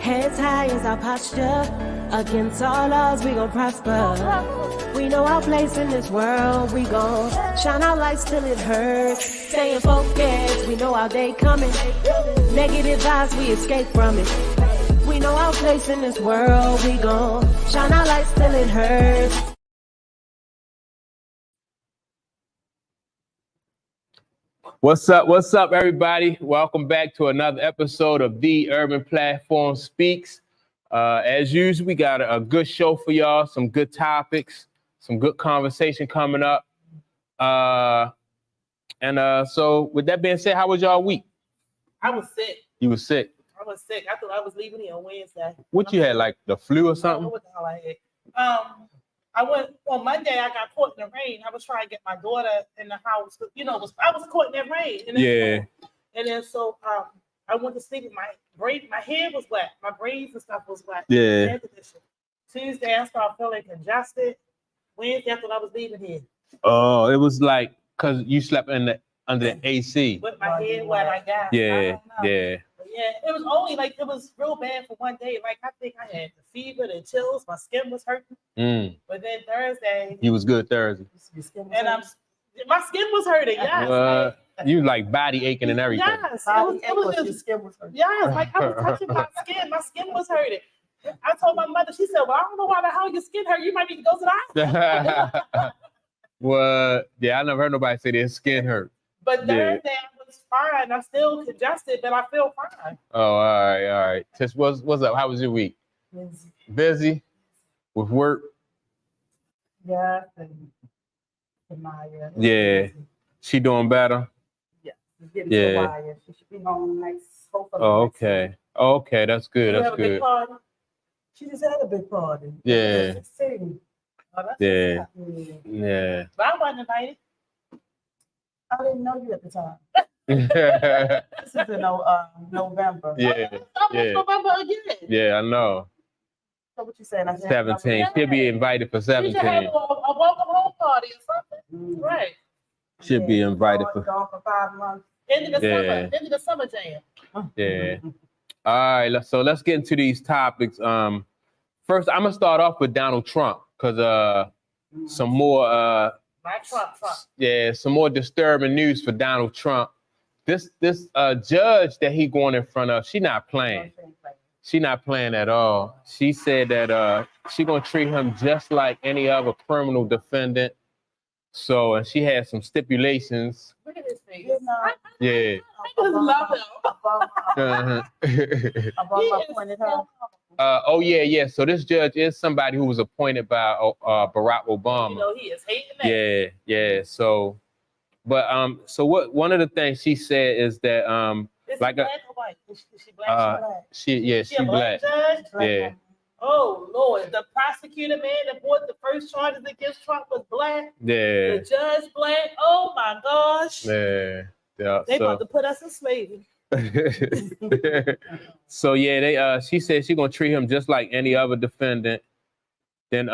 Heads high is our posture. Against all odds, we gon' prosper. We know our place in this world. We gon' shine our lights till it hurts. Staying focused, we know our day coming. Negative vibes, we escape from it. We know our place in this world. We gon' shine our lights till it hurts. What's up, everybody? Welcome back to another episode of The Urban Platform Speaks. As usual, we got a good show for y'all, some good topics, some good conversation coming up. So with that being said, how was y'all week? I was sick. You was sick? I was sick. I thought I was leaving here on Wednesday. What you had, like the flu or I don't something? know what the hell I had. I went on Monday. I got caught in the rain. I was trying to get my daughter in the house. You know, I was caught in that rain. And then, I went to sleep with my hair was wet. My braids and stuff was wet. Yeah. Tuesday, I started feeling congested. Wednesday, I thought I was leaving here. Oh, it was like because you slept under the AC. With my hair wet, I guess. Yeah. Yeah, it was only like it was real bad for one day. Like I think I had the fever, the chills, my skin was hurting. But then Thursday, You was good Thursday. And my skin was hurting. Yes, you like body aching and everything. Yes, it was just skin was hurting. Yes, like I was touching my skin. My skin was hurting. I told my mother. She said, "Well, I don't know why the hell your skin hurt. You might need to go to the hospital." Well, yeah, I never heard nobody say their skin hurt. But Thursday I was fine. I'm still congested, but I feel fine. Oh, all right. Just what's up? How was your week? Busy with work. Yeah, and Maya. Yeah, she doing better. Yeah, getting Maya. She should be home next. Oh, okay. Okay, that's good. You That's have a big good. party? She just had a big party. Yeah. 16. Oh, that's Yeah. Yeah. But I wasn't invited. I didn't know you at the time. This is in November. Yeah. November again. Yeah, I know. So what you saying? 17. She'll be invited for She should have 17. a welcome home party or something. Right. Should be invited for. Gone for 5 months. End of the summer jam. Yeah. All right. So let's get into these topics. First, I'm gonna start off with Donald Trump because some more some more disturbing news for Donald Trump. This judge that he going in front of, she not playing. She not playing at all. She said that she gonna treat him just like any other criminal defendant. So, and she had some stipulations. Look at his face. Yeah. I just love him. Obama appointed her. Oh yeah. So this judge is somebody who was appointed by Barack Obama. You know, he is hating that. Yeah. So, but so what? One of the things she said is that Is like she black or white? Is she black? she a black. Judge? Yeah. Oh Lord, the prosecutor man that brought the first charges against Trump was black. Yeah. The judge black. Oh my gosh. Yeah. They about to put us in slavery. So yeah, she said she gonna treat him just like any other defendant. Then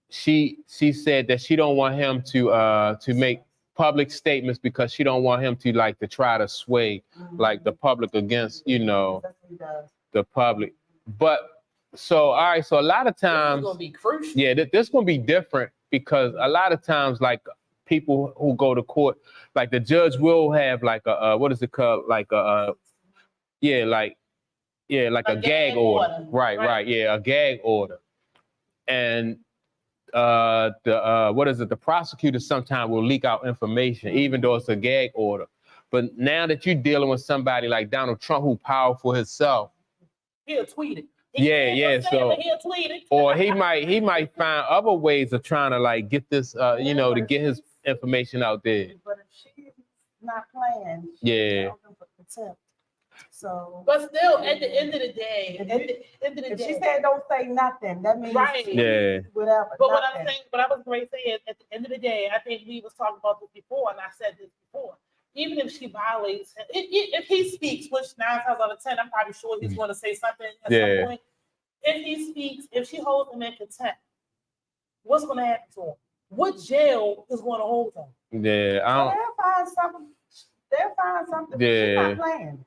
she said that she don't want him to make public statements because she don't want him to try to sway like the public against the public. But so all right, so a lot of times This is gonna be crucial. yeah, this gonna be different because a lot of times like people who go to court, like the judge will have like a what is it called, like a gag order. Right. Yeah, a gag order. And the prosecutor sometimes will leak out information, even though it's a gag order. But now that you're dealing with somebody like Donald Trump, who powerful himself, He'll tweet it. So he'll tweet it. or he might find other ways of trying to like get this, to get his information out there. But if she's not playing, Yeah. open for contempt. So, But still, at the end of the day, if she said don't say nothing, that means Right. Yeah. whatever. But what I'm saying, what I was going to say is, at the end of the day, I think we was talking about this before, and I said this before. Even if she violates, if he speaks, which 9 times out of 10, I'm probably sure he's going to say something at some point. If he speaks, if she holds him in contempt, what's going to happen to him? What jail is going to hold him? Yeah, They'll find something. Yeah. She's not playing.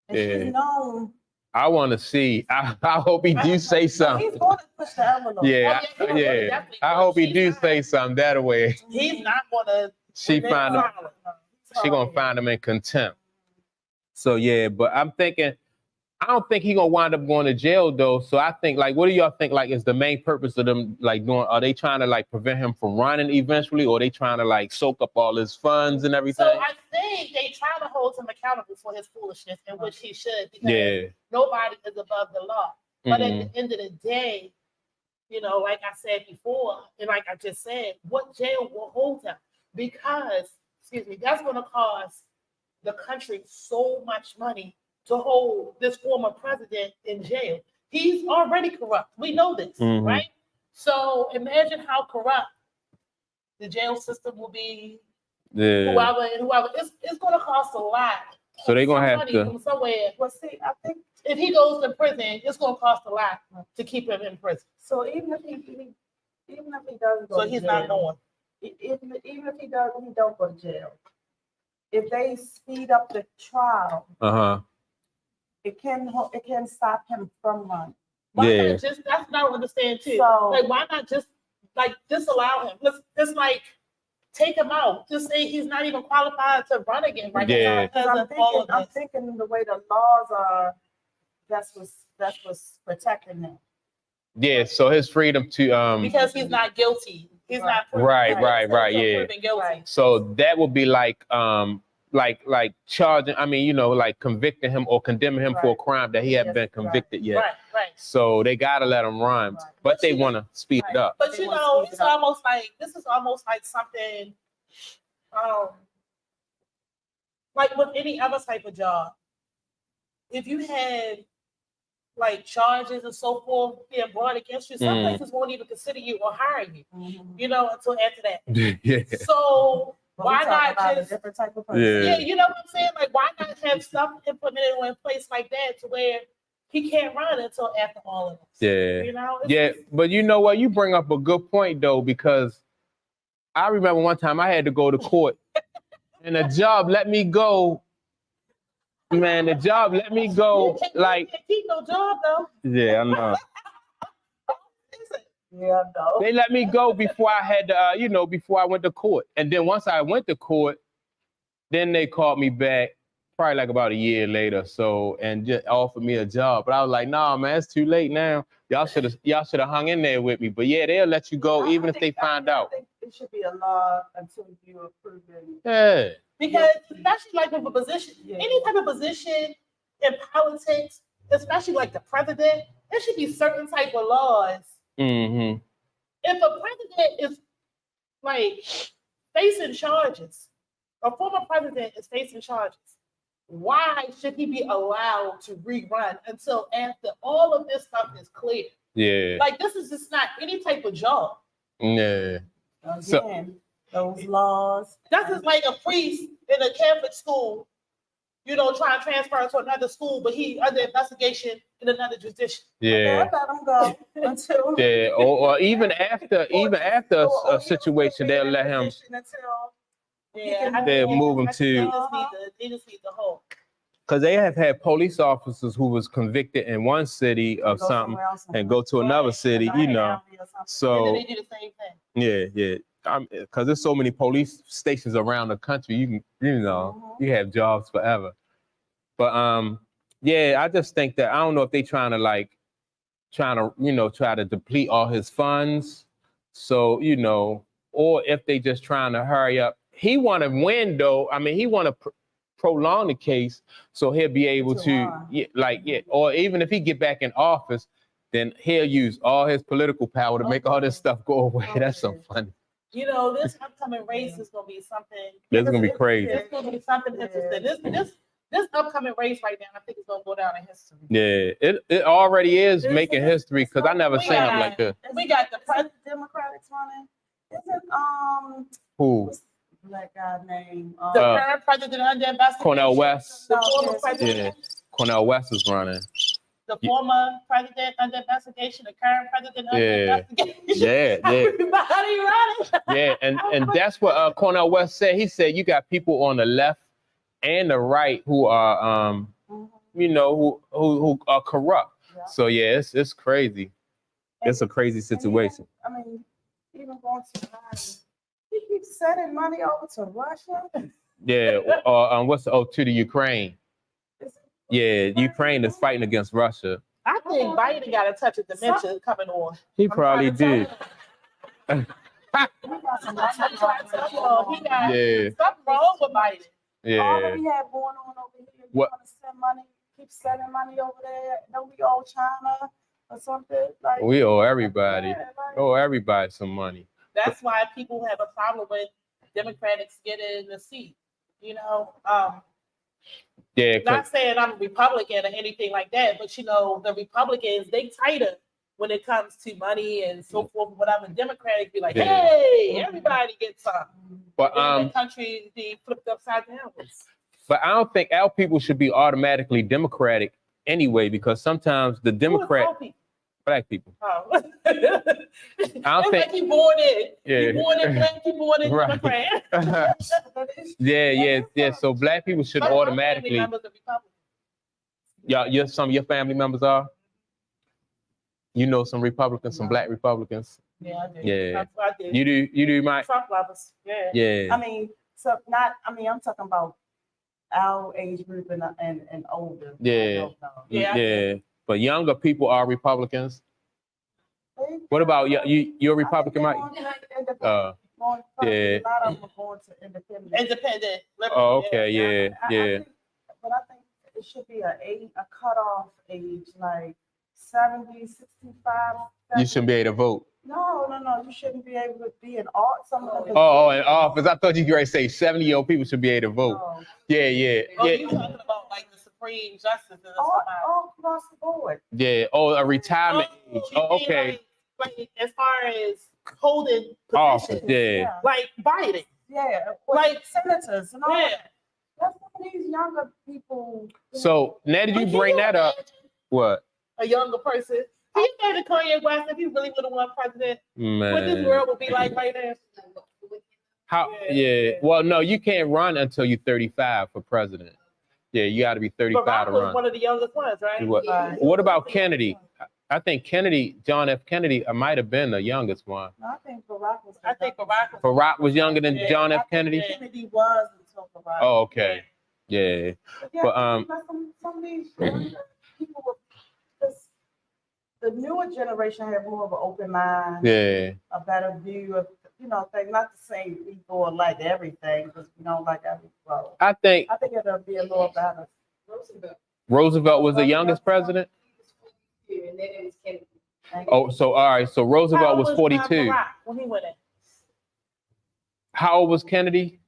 And she's known I want to see. I hope he do say something. He's going to push the envelope. Yeah, Oh, yeah, he definitely I will. hope he She's do not- say something that way. He's not gonna. She remain find him. silent. She gonna find him in contempt. So yeah, but I'm thinking, I don't think he gonna wind up going to jail though. So I think, like, what do y'all think, like, is the main purpose of them, like, doing? Are they trying to, like, prevent him from running eventually, or are they trying to, like, soak up all his funds and everything? So I think they try to hold him accountable for his foolishness, in which he should, because Yeah. nobody is above the law. But Mhm. at the end of the day, you know, like I said before, and like I just said, what jail will hold him? Because, excuse me, that's going to cost the country so much money to hold this former president in jail. He's already corrupt. We know this, Mhm. right? So imagine how corrupt the jail system will be. Yeah. Whoever. It's going to cost a lot. So they're gonna Some have money to. from somewhere. Well, see, I think If he goes to prison, it's going to cost a lot to keep him in prison. so. Even if he doesn't go So to he's jail, not going. Even if he don't go to jail. If they speed up the trial, it can stop him from running. Why Yeah. not just, that's what I don't understand too. So- Like, why not just, like, disallow him? Let's like, take him out. Just say he's not even qualified to run again right Yeah. now because of all of I'm this. thinking the way the laws are, that's what's protecting him. Yeah. So his freedom to Because he's not guilty. He's not proven Right, guilty. right, He's right, still yeah. proven guilty. Right. So that would be like charging. I mean, you know, like convicting him or condemning him for a Right. crime that he hadn't Yes, been convicted yet. Right. So they gotta let him run, Right. but they want to speed it up. But They you wanna know, speed it's it up. almost like, this is almost like something, like with any other type of job. If you had like charges and so forth being brought against you, some Mm. places won't even consider you or hire you, Mhm. you know, until after that. Yeah. So But we why talking not about just, a different type of person? Yeah. yeah, you know what I'm saying? Like, why not have stuff implemented or in place like that to where he can't run until after all of this? Yeah. You know? It's Yeah, just- but you know what? You bring up a good point though, because I remember one time I had to go to court, and the job let me go. Man, the job let me go. Like, you can't keep no job though. yeah, I know. Yeah, no. They let me go before I had to, before I went to court. And then once I went to court, then they called me back probably like about a year later. So, and just offered me a job. But I was like, nah, man, it's too late now. Y'all should have hung in there with me. But yeah, they'll let you go even if they find out. I think it should be a law until you are proven. Yeah. Because especially like with a position, Yeah. any type of position in politics, especially like the president, there should be certain type of laws. Mm-hmm. If a president is like facing charges, a former president is facing charges, why should he be allowed to rerun until after all of this stuff is clear? Yeah. Like, this is just not any type of job. Yeah. Again, those laws. That's just like a priest in a Catholic school, trying to transfer to another school, but he under investigation in another jurisdiction. Yeah. Let them go until. Yeah. Or even after a situation, they'll let him. They'll move him to. They just need the whole. Because they have had police officers who was convicted in one city of something and go to another city, And then So they do the same thing. yeah. Because there's so many police stations around the country, you you have jobs forever. But yeah, I just think that I don't know if they trying to deplete all his funds. So, or if they just trying to hurry up. He want to win though. I mean, he want to prolong the case so he'll be able to, or even if he get back in office, then he'll use all his political power to make all this stuff go away. That's so funny. This upcoming race is going to be something. It's gonna be crazy. It's going to be something interesting. This upcoming race right now, I think it's going to go down in history. Yeah, it already is making history because I never seen it like this. We got the president. Democrats running. Isn't Who? what's the black guy name? The current president under investigation. Cornel West. The former president. Yeah, Cornel West is running. The former president under investigation. The current president under investigation. Yeah. Everybody running. Yeah, and that's what Cornel West said. He said you got people on the left and the right who are you know, who are corrupt. Yeah. So yeah, it's crazy. It's a crazy situation. Even going to Biden, he keeps sending money over to Russia. Yeah. To the Ukraine? Yeah, Ukraine is fighting against Russia. I think Biden got a touch of dementia coming on. He probably did. He got something wrong with Biden. All Yeah. that we have going on over here, you What? want to send money, keep sending money over there. Don't we owe China or something? Like, We owe everybody. yeah, like, Owe everybody some money. That's why people have a problem with Democrats getting the seat. You know, Yeah. not saying I'm a Republican or anything like that, but you know, the Republicans, they tighter when it comes to money and so forth, whatever. Democrats be like, Yeah. hey, everybody gets some. But The country be flipped upside down. But I don't think our people should be automatically Democratic anyway, because sometimes the Democrat black people. Oh. I don't think. Like you born in. Yeah. You born in black, you born in Right. Democrat. Yeah. So black people should automatically. Members of Some of your family members are. You know some Republicans, some black Republicans. Yeah, I do. Yeah. I do. You do, Mike. Trump lovers. Yeah. Yeah. I'm talking about our age group and older. Yeah. Yeah. But younger people are Republicans. What about you're a Republican, Mike? Yeah. Yeah. A lot of them are going to independent. Independent. Oh, okay. Yeah. But I think it should be a cutoff age, like 70, 65. You shouldn't be able to vote. No. You shouldn't be able to be in art. Some of them. Oh, in office. I thought you were going to say 70-year-old people should be able to vote. No. Yeah. Oh, you talking about like the Supreme Justice and All across the board. Yeah. Oh, a retirement age. Oh, okay. Like as far as holding Office. positions, Yeah. like Biden. Yeah. Like senators and all Yeah. that. That's some of these younger people. So now that you bring that up, what? A younger person. Do you think the Kanye West, if he really would have won president, what this Man. world would be like right now? How? Yeah. Yeah. Well, no, you can't run until you're 35 for president. Yeah, you got to be 35 Barack to was run. one of the youngest ones, right? What about Kennedy? I think John F. Kennedy might have been the youngest one. No, I think Barack was. Barack was younger than John F. Kennedy? Kennedy was until Barack. Oh, okay. Yeah. Yeah, But, some of these younger people were just, the newer generation have more of an open mind, Yeah. a better view of, things. Not to say we go and like everything, because we don't like everything. Well, I think I think it'll be a little better. Roosevelt was the youngest president. And then it was Kennedy. Oh, so all right. So Roosevelt was 42. Barack when he went in? How old was Kennedy?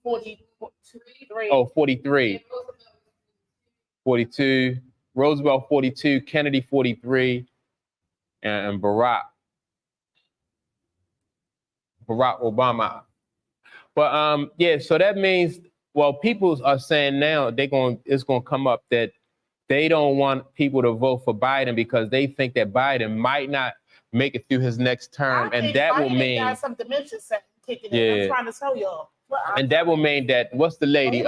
43. Oh, 43. 42. Roosevelt 42. Kennedy 43. And Barack Obama. But yeah, so that means, well, people are saying now it's gonna come up that they don't want people to vote for Biden because they think that Biden might not make it through his next term, and that will mean got some dementia kicking in. Yeah. I'm trying to tell y'all. and that will mean that what's the lady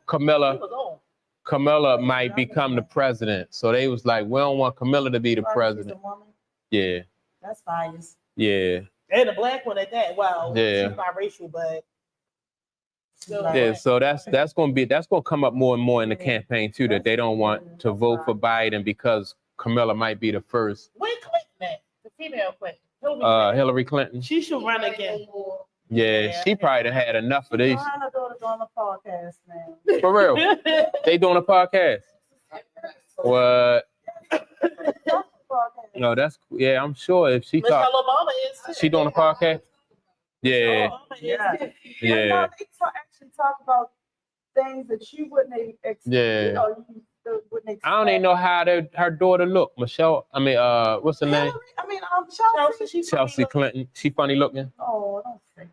Camilla might become the president. So they was like, we don't want Camilla to be the president. Yeah. That's biased. Yeah. And a black one at that. Wow. Yeah. She's biracial, but still Yeah, black. so that's gonna come up more and more in the campaign too, that they don't want to vote for Biden because Camilla might be the first. Where Clinton at? The female Clinton. Hillary Clinton. She should run again. Yeah, she probably done had enough of these. Her daughter doing a podcast now. For real. They doing a podcast. What? No, that's yeah, I'm sure if she Michelle talk, Obama is too. she doing a podcast. Yeah. Obama is Yeah. too. Yeah. They actually talk about things that you wouldn't expect. Yeah. You wouldn't expect. I don't even know how her daughter look. Michelle, what's her name? Chelsea. Chelsea Clinton. She funny looking. Oh, don't say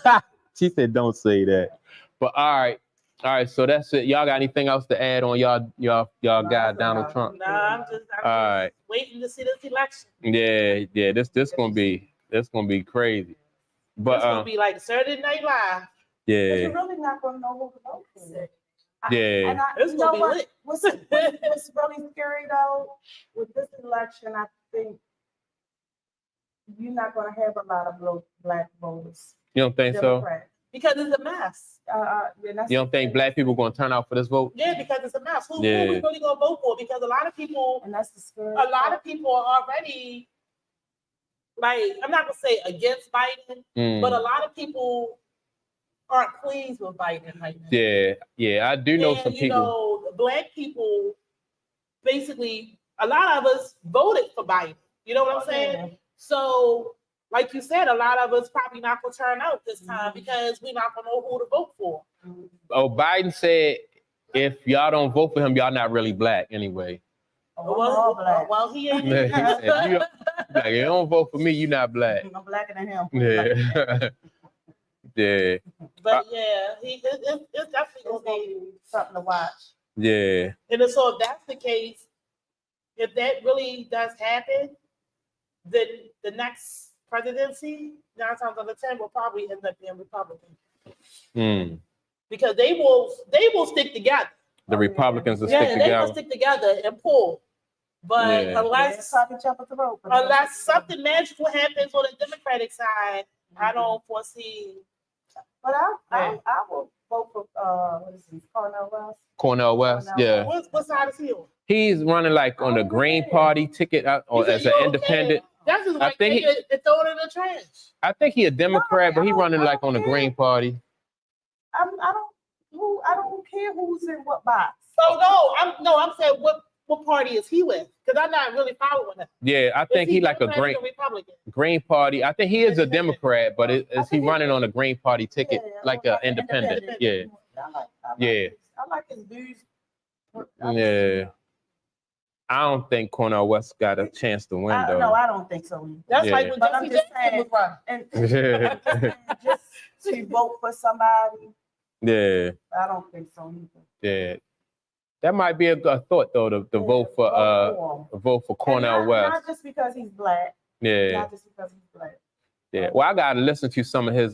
that. She said, "Don't say that." But all right. So that's it. Y'all got anything else to add on y'all guy Donald Trump? Nah, I'm just right. waiting to see this election. Yeah. This gonna be crazy. But It's gonna be like Saturday Night Live. yeah. But you're really not going to know who to vote for. Yeah. And I, It's you know gonna be what? lit. What's really scary though, with this election, I think you're not gonna have a lot of black voters. You don't think so? Democrat. Because it's a mess. You don't think black people going to turn out for this vote? Yeah, because it's a mess. Who Yeah. we really gonna vote for? Because a lot of people, And that's the scary. a lot of people are already, like, I'm not gonna say against Biden, but a lot of people aren't pleased with Biden right now. Yeah, yeah, I do know And, some you people. know, the black people, basically, a lot of us voted for Biden. You know what I'm saying? Yeah. So, like you said, a lot of us probably not gonna turn out this time because we're not gonna know who to vote for. Oh, Biden said if y'all don't vote for him, y'all not really black anyway. Well, he ain't. He said, if you don't vote for me, you're not black. I'm blacker than him. Yeah. Yeah. But yeah, it's definitely gonna be something to watch. Yeah. And so if that's the case, if that really does happen, then the next presidency, 9 times out of 10, will probably end up being Republican. Because they will stick together. The Republicans will Yeah, stick they together. will stick together and pull. But Yeah. unless something magical happens on the Democratic side, I don't foresee. But I will vote for what is this, Cornel West? Cornel West, yeah. What side is he on? He's running like on the Green Party ticket or as an independent. That's just I like think they throw it in the trash. I think he a Democrat, but he running like on the Green Party. I don't care who's in what box. So I'm saying what party is he with? Because I'm not really following him. Yeah, I think he like a Green Party. I think he is a Democrat, but is he running on a Green Party ticket like an independent? Yeah. I like his views. Yeah. I don't think Cornel West got a chance to win though. No, I don't think so either. That's Yeah. like when Jesse Jackson was running. And just to vote for somebody. Yeah. I don't think so either. Yeah. That might be a thought though to vote for Cornel West. Not just because he's black. Yeah. Not just because he's black. Yeah. Well, I gotta listen to some of his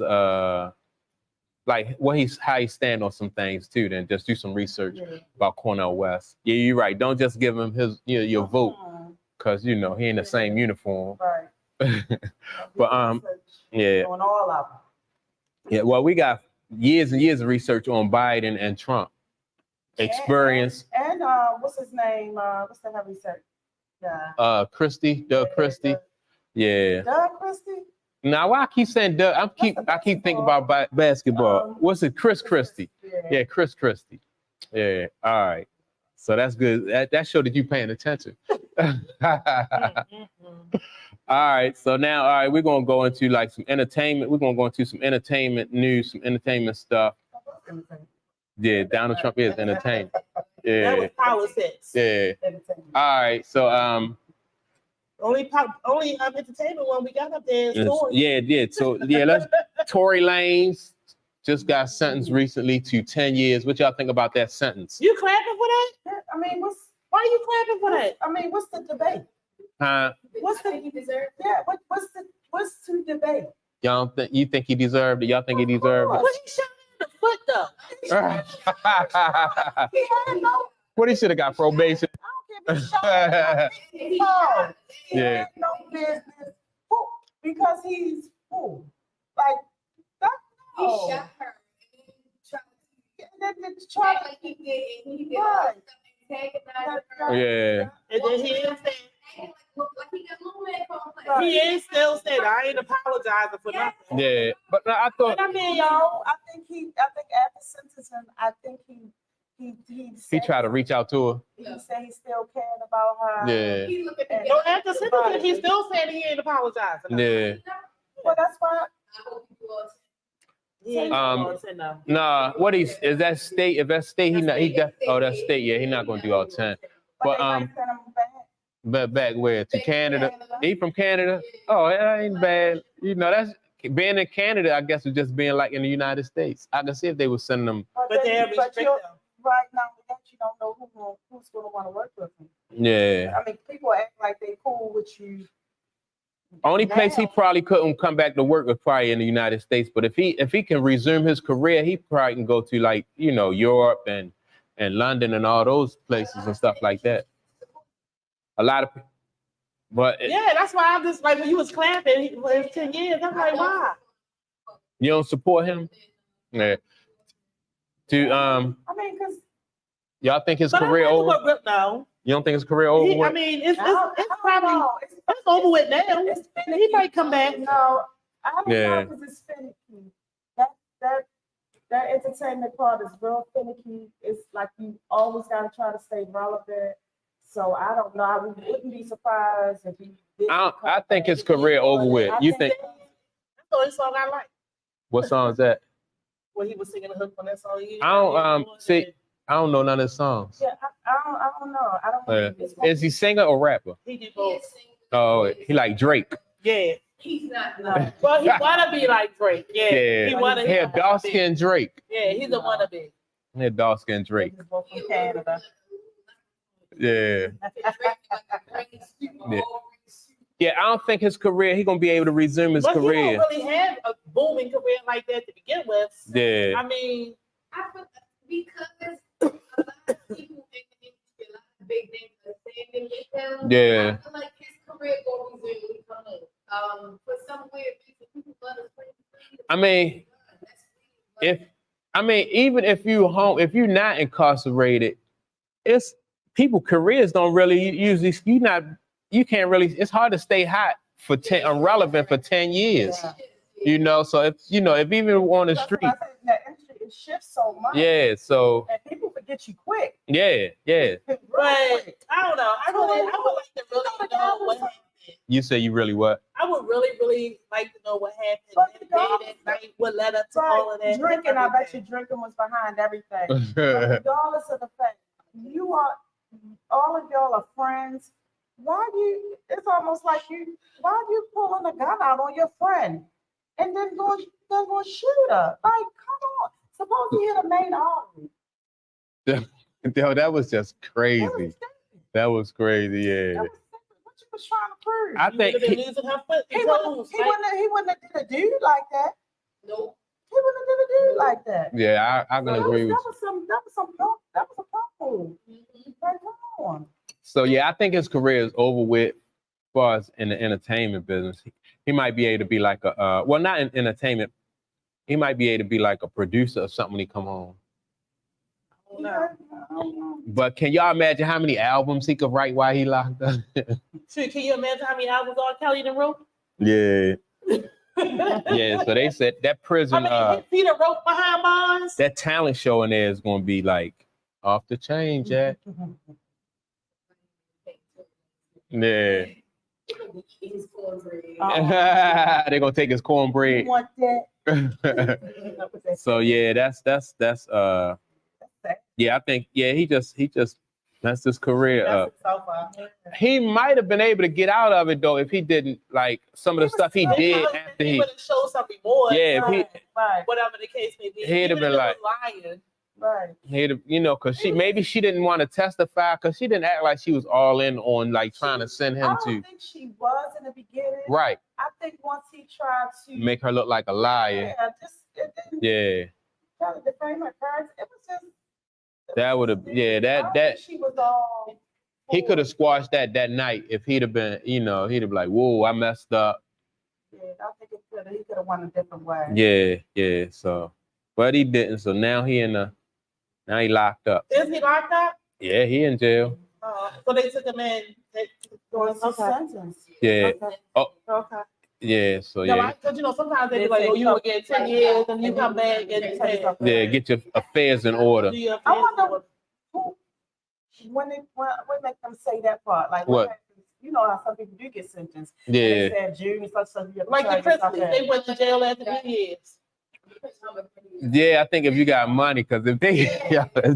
like how he stand on some things too, then just do some research about Cornel West. Yeah, you're right. Don't just give him his your vote because he in the same uniform. Right. But yeah. On all of them. Yeah, well, we got years and years of research on Biden and Trump. Experience. And what's his name? What's the heavy set? Doug Christie. Yeah. Doug Christie? Now, why I keep saying Doug? I keep thinking about basketball. What's it? Chris Christie. Yeah, Chris Christie. Yeah. All right. So that's good. That showed that you paying attention. All right. So now, we're gonna go into like some entertainment. We're gonna go into some entertainment news, some entertainment stuff. Yeah, Donald Trump is entertainment. Yeah. That was politics. Yeah. All right. So only entertainment one we got up there is Tory. Yeah. So let's Tory Lanez just got sentenced recently to 10 years. What y'all think about that sentence? You clapping for that? I mean, why are you clapping for that? I mean, what's the debate? What's the he deserved? Yeah, what's to debate? You think he deserved it? Y'all think he deserved it? What he shot in the foot though? He had no. What he should have got probation. I don't care if he shot. He had no business. Because he's fool. Like that. He shot her. Try like he did, and he did right. Yeah. And then he is saying, he is still saying, I ain't apologizing for nothing. Yeah, but I thought. I mean, I think after sentencing, I think he tried to reach out to her. He said he still cared about her. Yeah. No, after sentencing, he's still saying he ain't apologizing. Yeah. Well, that's why. Nah. What is that state? If that state, that's state. Yeah, he's not gonna do all 10. But back where to Canada? He from Canada? Oh, that ain't bad. That's being in Canada. I guess it's just being like in the United States. I can see if they would send them. But they're restricted. Right now, you don't know who's gonna want to work with him. Yeah. I mean, people act like they cool with you. Only place he probably couldn't come back to work was probably in the United States. But if he can resume his career, he probably can go to like Europe and and London and all those places and stuff like that. A lot of people, but Yeah, that's why I'm just like when you was clapping for his 10 years. I'm like, why? you don't support him. Yeah. I mean, because Y'all think his But career I over? like Rip now. You don't think his career over? I mean, it's probably it's over with now. He might come back. No, I don't Yeah. know because it's finicky. That entertainment part is real finicky. It's like you always got to try to stay relevant. So I don't know. I wouldn't be surprised if he did. I think his career over with. You think? That's the only song I like. What song is that? When he was singing the hook on that song. I don't see. I don't know none of his songs. Yeah, I don't know. I don't know. Is he singer or rapper? He did both. Oh, he like Drake. Yeah. He's not. No. Well, he wanna be like Drake. Yeah. Yeah. He wanna. He a dark skinned Drake. Yeah, he's a wannabe. He a dark skinned Drake. He's both from Canada. Yeah. Yeah, I don't think his career. He gonna be able to resume his But career. he don't really have a booming career like that to begin with. Yeah. I mean, I feel because a lot of people in the industry, a lot of big names are standing with him. Yeah. I feel like his career will resume coming. For some weird reason, people love his. I mean, even if you're not incarcerated, it's people careers don't really usually you can't really. It's hard to stay hot for relevant for 10 years. Yeah. You know, so if even on the That's street. why I said that industry it shifts so much. Yeah, so And people forget you quick. yeah. but I don't know. I would like to really know what happened. You say you really what? I would really like to know what happened But that day, that night, what led up to all of that. Drinking, I bet you drinking was behind everything. But regardless of the fact, all of y'all are friends. It's almost like why you pulling a gun out on your friend and then going shoot her? Like, come on. Suppose he hit a main artery. Yo, that was just crazy. That was crazy, yeah. What you was trying to prove? I think losing her foot. He wouldn't have did a dude like that. Nope. He wouldn't have did a dude like that. yeah, I can agree with you. That was a pump move. Like, come on. So yeah, I think his career is over with as far as in the entertainment business. He might be able to be like not in entertainment. He might be able to be like a producer or something when he come home. But can y'all imagine how many albums he could write while he locked up? Shoot, can you imagine how many albums R. Kelly done wrote? Yeah. Yeah, so they said that prison, if he done wrote behind bars. that talent show in there is going to be like off the chain, Jack. Yeah. His cornbread. They're going to take his cornbread. You want that? So yeah, that's yeah, I think he just messed his career up. He might have been able to get out of it though if he didn't like some of the stuff he did after he would have showed some remorse. Yeah, if he Right. Whatever the case may be. He'd have Even been if it like- was lying. Right. he'd have, because she didn't want to testify because she didn't act like she was all in on like trying to send I him don't to think she was in the beginning. right I think once he tried to make her look like a liar. it didn't Yeah, try to defame her character. It was just that would have I don't think she was all he could have squashed that night if he'd have been he'd have been like, whoa, I messed up. Yeah, I think he could have won a different way. Yeah. So, but he didn't. So now he locked up. Is he locked up? Yeah, he in jail. So they took him in. Doing some sentence. Yeah. Okay. Oh, Okay. yeah. So No, yeah, because sometimes they be like, oh, you will get 10 years and you come back and you say, yeah. Get your affairs in order. do your I affairs wonder order. who when make them say that part. Like What? happens? You know how some people do get sentenced. And Yeah. They said June such you have to Like the try yourself Christmas, in. they went to jail after 2 years. Yeah, I think if you got money, because if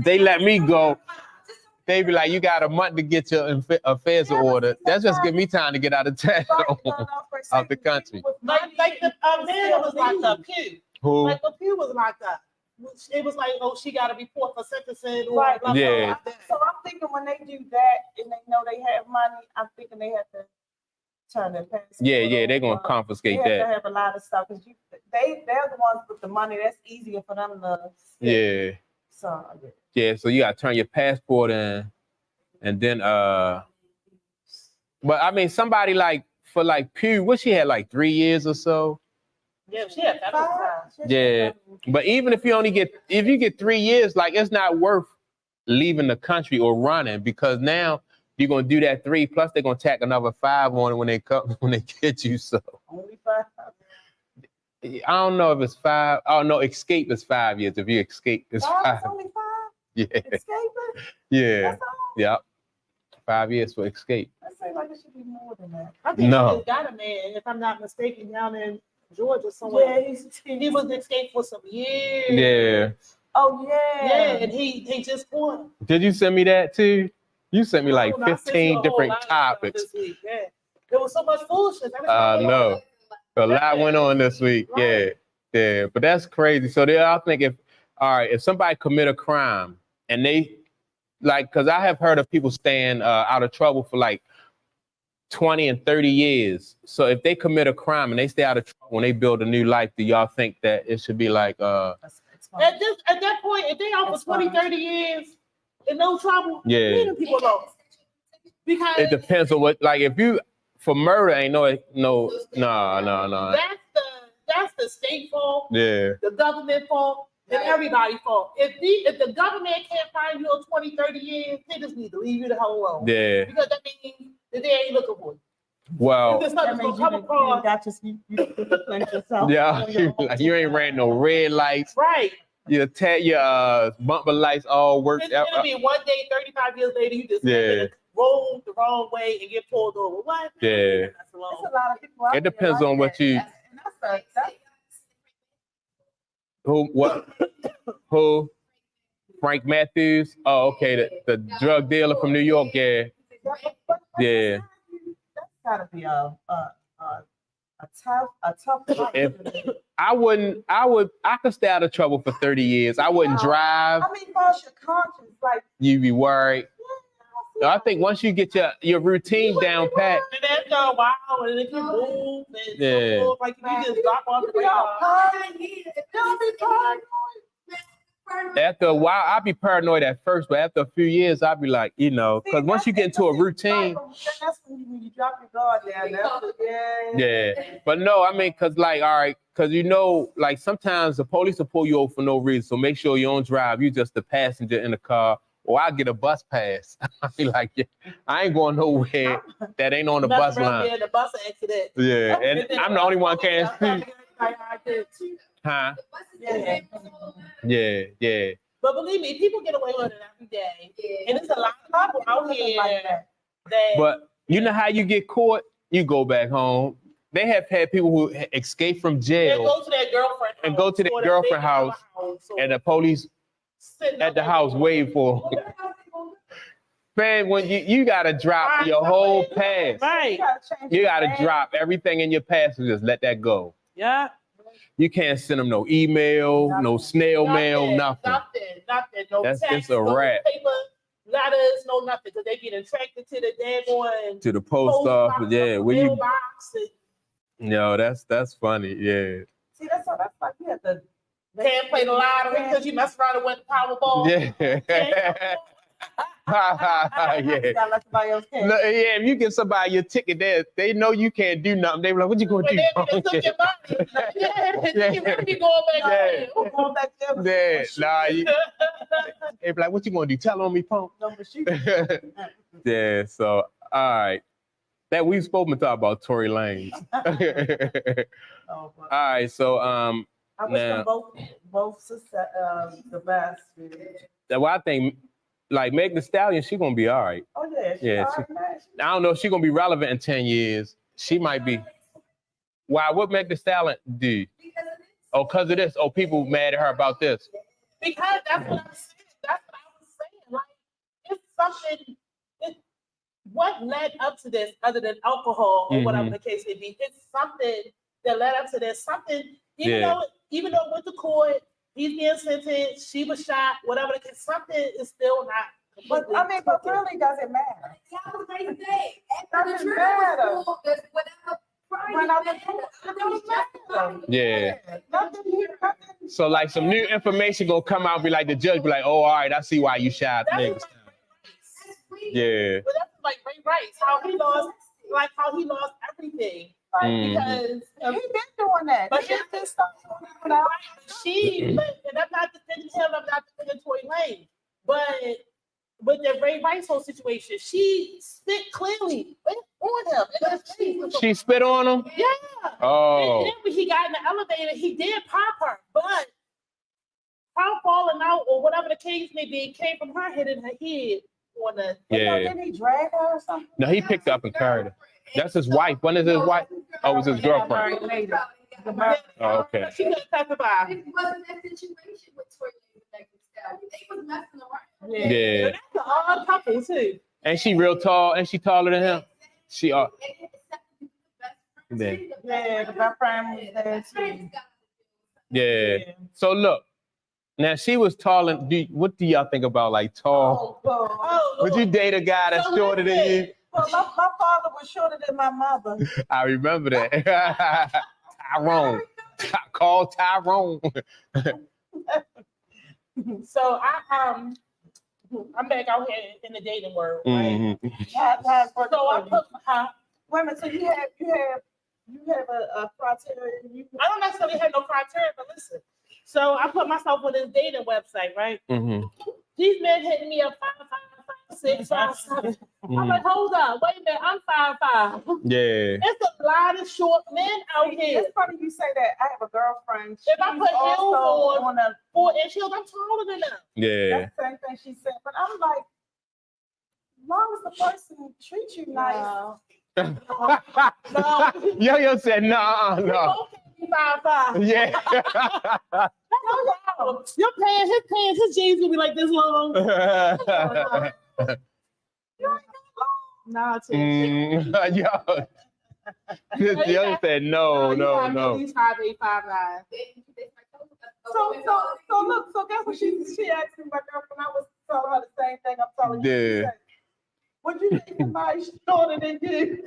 they let me go, they be like, you got a month to get your affairs in order. That's just give me time to get out of town, out the country. Like the man was locked up, Pew. Who? Like the Pew was locked up. It was like, oh, she got to report for sentencing. Or Right. blah, blah, Yeah. blah. So I'm thinking when they do that and they know they have money, I'm thinking they have to turn their passport. Yeah, they're gonna over. confiscate They have that. to have a lot of stuff because they're the ones with the money. That's easier for them to Yeah. So, Yeah, so you gotta turn your passport in, and then but I mean somebody like for like Pew, what she had like 3 years or so. Yeah, she had federal time. Yeah, but even if you get 3 years, like it's not worth leaving the country or running because now you're gonna do that 3 plus they're gonna tack another 5 on it when they get you. So Only 5. I don't know if it's 5. Oh no, escape is 5 years. If you escape, it's 5. It's only 5. Yeah, Escaping? yeah, That's all? yeah. 5 years for escape. I say like it should be more than that. I think No. he got a man, if I'm not mistaken, down in Georgia somewhere. Yeah, He was escaped for some years. Yeah. Oh yeah. Yeah, and he just caught him. Did you send me that too? You sent me like No, I sent you a 15 whole different lot of stuff topics. this week. Yeah. There was so much foolishness. No. A lot went on this week. Right. Yeah. But that's crazy. So I think if somebody commit a crime and they like, because I have heard of people staying out of trouble for like 20 and 30 years. So if they commit a crime and they stay out of trouble when they build a new life, do y'all think that it should be like At that point, if they out for 20, 30 years in no trouble, leave them people alone. Because it depends on what, like if you for murder ain't no. That's the state fault, Yeah. the government fault, and everybody's fault. If the government can't find you in 20, 30 years, they just need to leave you the hell alone. Yeah. Because that means that they ain't looking for you. Well, If it's not gonna come across, you yourself. yeah, you ain't ran no red lights. right. Your bumper lights all work. It's gonna be one day, 35 years later, you just roll the wrong way and get pulled over. What? Yeah. There's a lot of people out It depends there on like what you. that. That's Who? What? Who? Frank Matthews. Oh, okay. The drug dealer from New York. Yeah. Yeah. That's gotta be a tough life. If I could stay out of trouble for 30 years. I wouldn't drive. I mean, boss, your conscience, like You'd be worried. I think once you get your routine down pat. And after a while, and if you move, and so forth, like you just drop off the After a while, I'd be paranoid at first, but after a few years, I'd be like, because once you get into a routine. That's when you drop your guard down. Yeah. But no, I mean, because like sometimes the police will pull you over for no reason. So make sure you don't drive. You just the passenger in the car. Or I get a bus pass. I be like, I ain't going nowhere that ain't on the bus line. The bus accident. Yeah, and I'm the only one can't see. Huh? Yeah. But believe me, people get away with it every day. And there's a lot of people out here that. But you know how you get caught? You go back home. They have had people who escape from jail. They go to their girlfriend house. And go to their girlfriend house. And the police at the house waiting for them. Man, when you gotta drop your whole past. Right. You gotta drop everything in your past and just let that go. Yeah. You can't send them no email, no snail mail, nothing. Nothing. No That's text, just a wrap. No paper, letters, no nothing. Because they get attracted to the daggone To the post office, yeah. Where you? mailbox and No, that's funny, yeah. See, that's like you have to. can't play the lottery because you mess around and win the Powerball. Yeah. Yeah. You gotta let somebody else pay. No, yeah, if you give somebody your ticket, they know you can't do nothing. They be like, what you gonna But do? then they took your money. Yeah, you really be going back We're going back Yeah, there. they be like, what you gonna do? Tell on me, punk. No, but she- Yeah, so all right. That we've spoken to talk about Tory Lanez. Oh, but All right, so I wish now- them both the best. well, I think like Meg Thee Stallion, she gonna be all right. Oh yeah, Yeah, all right. I don't know if she gonna be relevant in 10 years. She might be. Why? What Meg Thee Stallion do? Oh, because of this. Oh, people mad at her about this. Because that's what I'm saying. That's what I was saying. Like, it's something. What led up to this other than alcohol or whatever the case may be? It's something that led up to this. Something, even though it went to court, he's being sentenced, she was shot, whatever the case, something is still not. But I mean, but really, does it matter? That was crazy day. Doesn't matter. When I was Yeah. nothing here, nothing So like some new information gonna come out, be like the judge be like, oh, all right, I see why you shot niggas. Yeah. But that's like Ray Rice, how he lost everything. Because He been doing that. But He been stuff doing that. and I'm not defending him, I'm not defending Tory Lanez, but with the Ray Rice whole situation, she spit clearly on him. In his face. She spit on him? Yeah. Oh. And then when he got in the elevator, he did pop her, but her falling out or whatever the case may be came from her hitting her head on the. Yeah. Didn't he drag her or something? No, he picked her up and carried her. That's his wife. When is his wife? Oh, it was his girlfriend. Oh, okay. She couldn't testify. It wasn't that situation with Tory Lanez. They was messing around. Yeah. That's an odd couple too. And she real tall, and she taller than him. She Yeah, Yeah, the best friend was there too. Yeah. So look, now she was tall, and what do y'all think about like tall? Would you date a guy that's shorter than you? Well, my father was shorter than my mother. I remember that. Tyrone. Call Tyrone. So I'm back out here in the dating world, right? So I put women. So you have a criteria. I don't necessarily have no criteria, but listen. So I put myself on this dating website, right? These men hitting me up 5'5", 5'6", 5'7". I'm like, hold up, wait a minute, I'm 5'5". Yeah. It's a lot of short men out here. It's funny you say that. I have a girlfriend. If I put heels on a 4-inch heels, I'm taller than them. Yeah. that's the same thing she said. But I'm like, as long as the person treats you nice. No. Yo said, no. You both can't be 5'5". Yeah. Your pants, his jeans will be like this long. Nah, Yo. Yo said no. At least 5'8", 5'9". So look, so guess what she asked me, my girlfriend. I was telling her the same thing I'm telling you. Yeah. Would you think somebody shorter than you?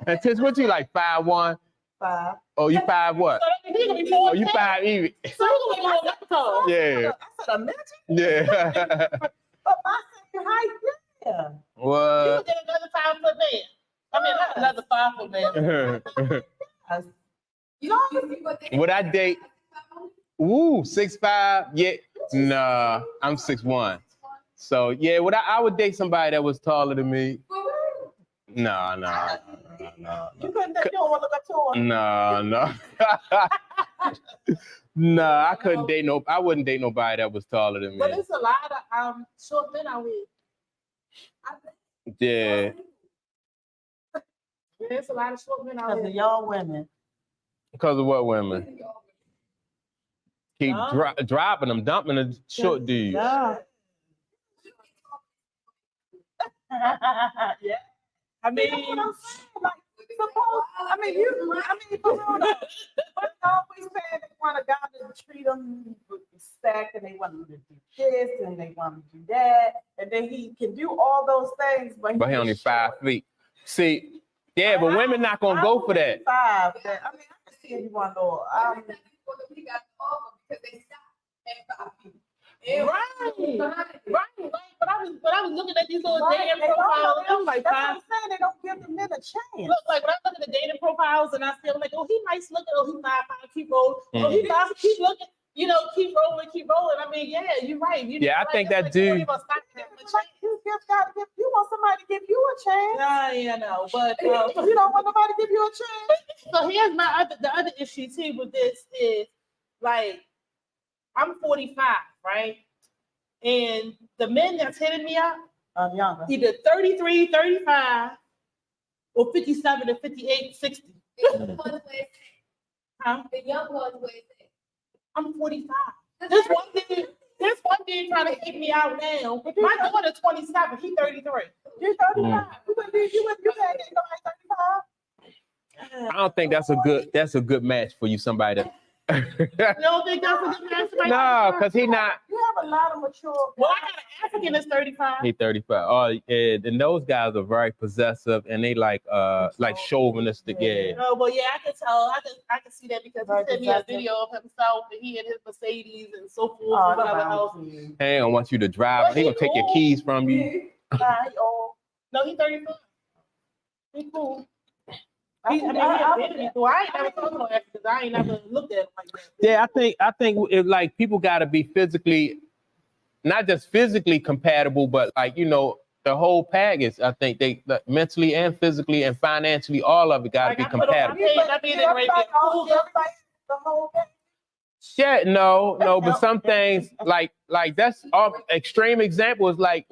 And Tish, what you like, 5'1"? 5. Oh, you 5 what? So he gonna be Oh, 4'10". you 5 even. So he gonna be on Yeah. I said a midget. Yeah. But my second height, yeah. You What? would get another 5 foot man. I mean, not another 5 foot man. Would I date? Ooh, 6'5"? Yeah. Nah, I'm 6'1". So yeah, I would date somebody that was taller than me. No. You couldn't. You don't want to look up to her. No. Nah, I couldn't date I wouldn't date nobody that was taller than me. But it's a lot of short men out here. Yeah. There's a lot of short men out Because here. of y'all women. Because of what women? Keep dropping them, dumping the short dudes. Yeah. Yeah. I mean, That's what I'm saying. Like, for real though. But always saying they want a guy to treat them with respect, and they want him to do this, and they want him to do that, and then he can do all those things, but But he only is 5 short. feet. See, yeah, but women not gonna go for that. 5. I can see if you want to. Right. But I was looking at these little Right, dating they don't profiles, know and I'm like, That's what fine. I'm saying. They don't give the men a chance. Look, like when I look at the dating profiles and I feel like, oh, he nice looking, oh, he's 5'5", keep rolling, oh, he 5, keep looking, keep rolling. I mean, yeah, you're right. Yeah, I think that dude. You just gotta give. You want somebody to give you a chance. Yeah, no, but You don't want nobody to give you a chance. so here's the other issue too with this is like I'm 45, right? And the men that's hitting me up, I'm younger. either 33, 35, or 57 to 58, 60. Huh? The young ones wait. I'm 45. This one dude trying to hit me out now. My daughter's 27. He's 33. You're 35. You can't get no 35. I don't think that's a good match for you. Somebody You don't think that's a good match? No, because he not. You have a lot of mature. Well, I got an African that's 35. He 35. Oh, yeah, and those guys are very possessive and they like chauvinistic. Yeah. Oh, well, yeah, I can tell. I can see that because Right, he sent me a exactly. video of himself and he and his Mercedes and so forth Oh, and whatever else. He don't want you to drive. He gonna take your keys from you. Nah, he old. No, he 35. He cool. I ain't never talked about that because I ain't never looked at him like that. Yeah, I think if like people gotta be physically, not just physically compatible, but like, you know, the whole package. I think they like, mentally and physically and financially, all of it gotta be compatible. Yeah, no, but some things like that's all extreme examples like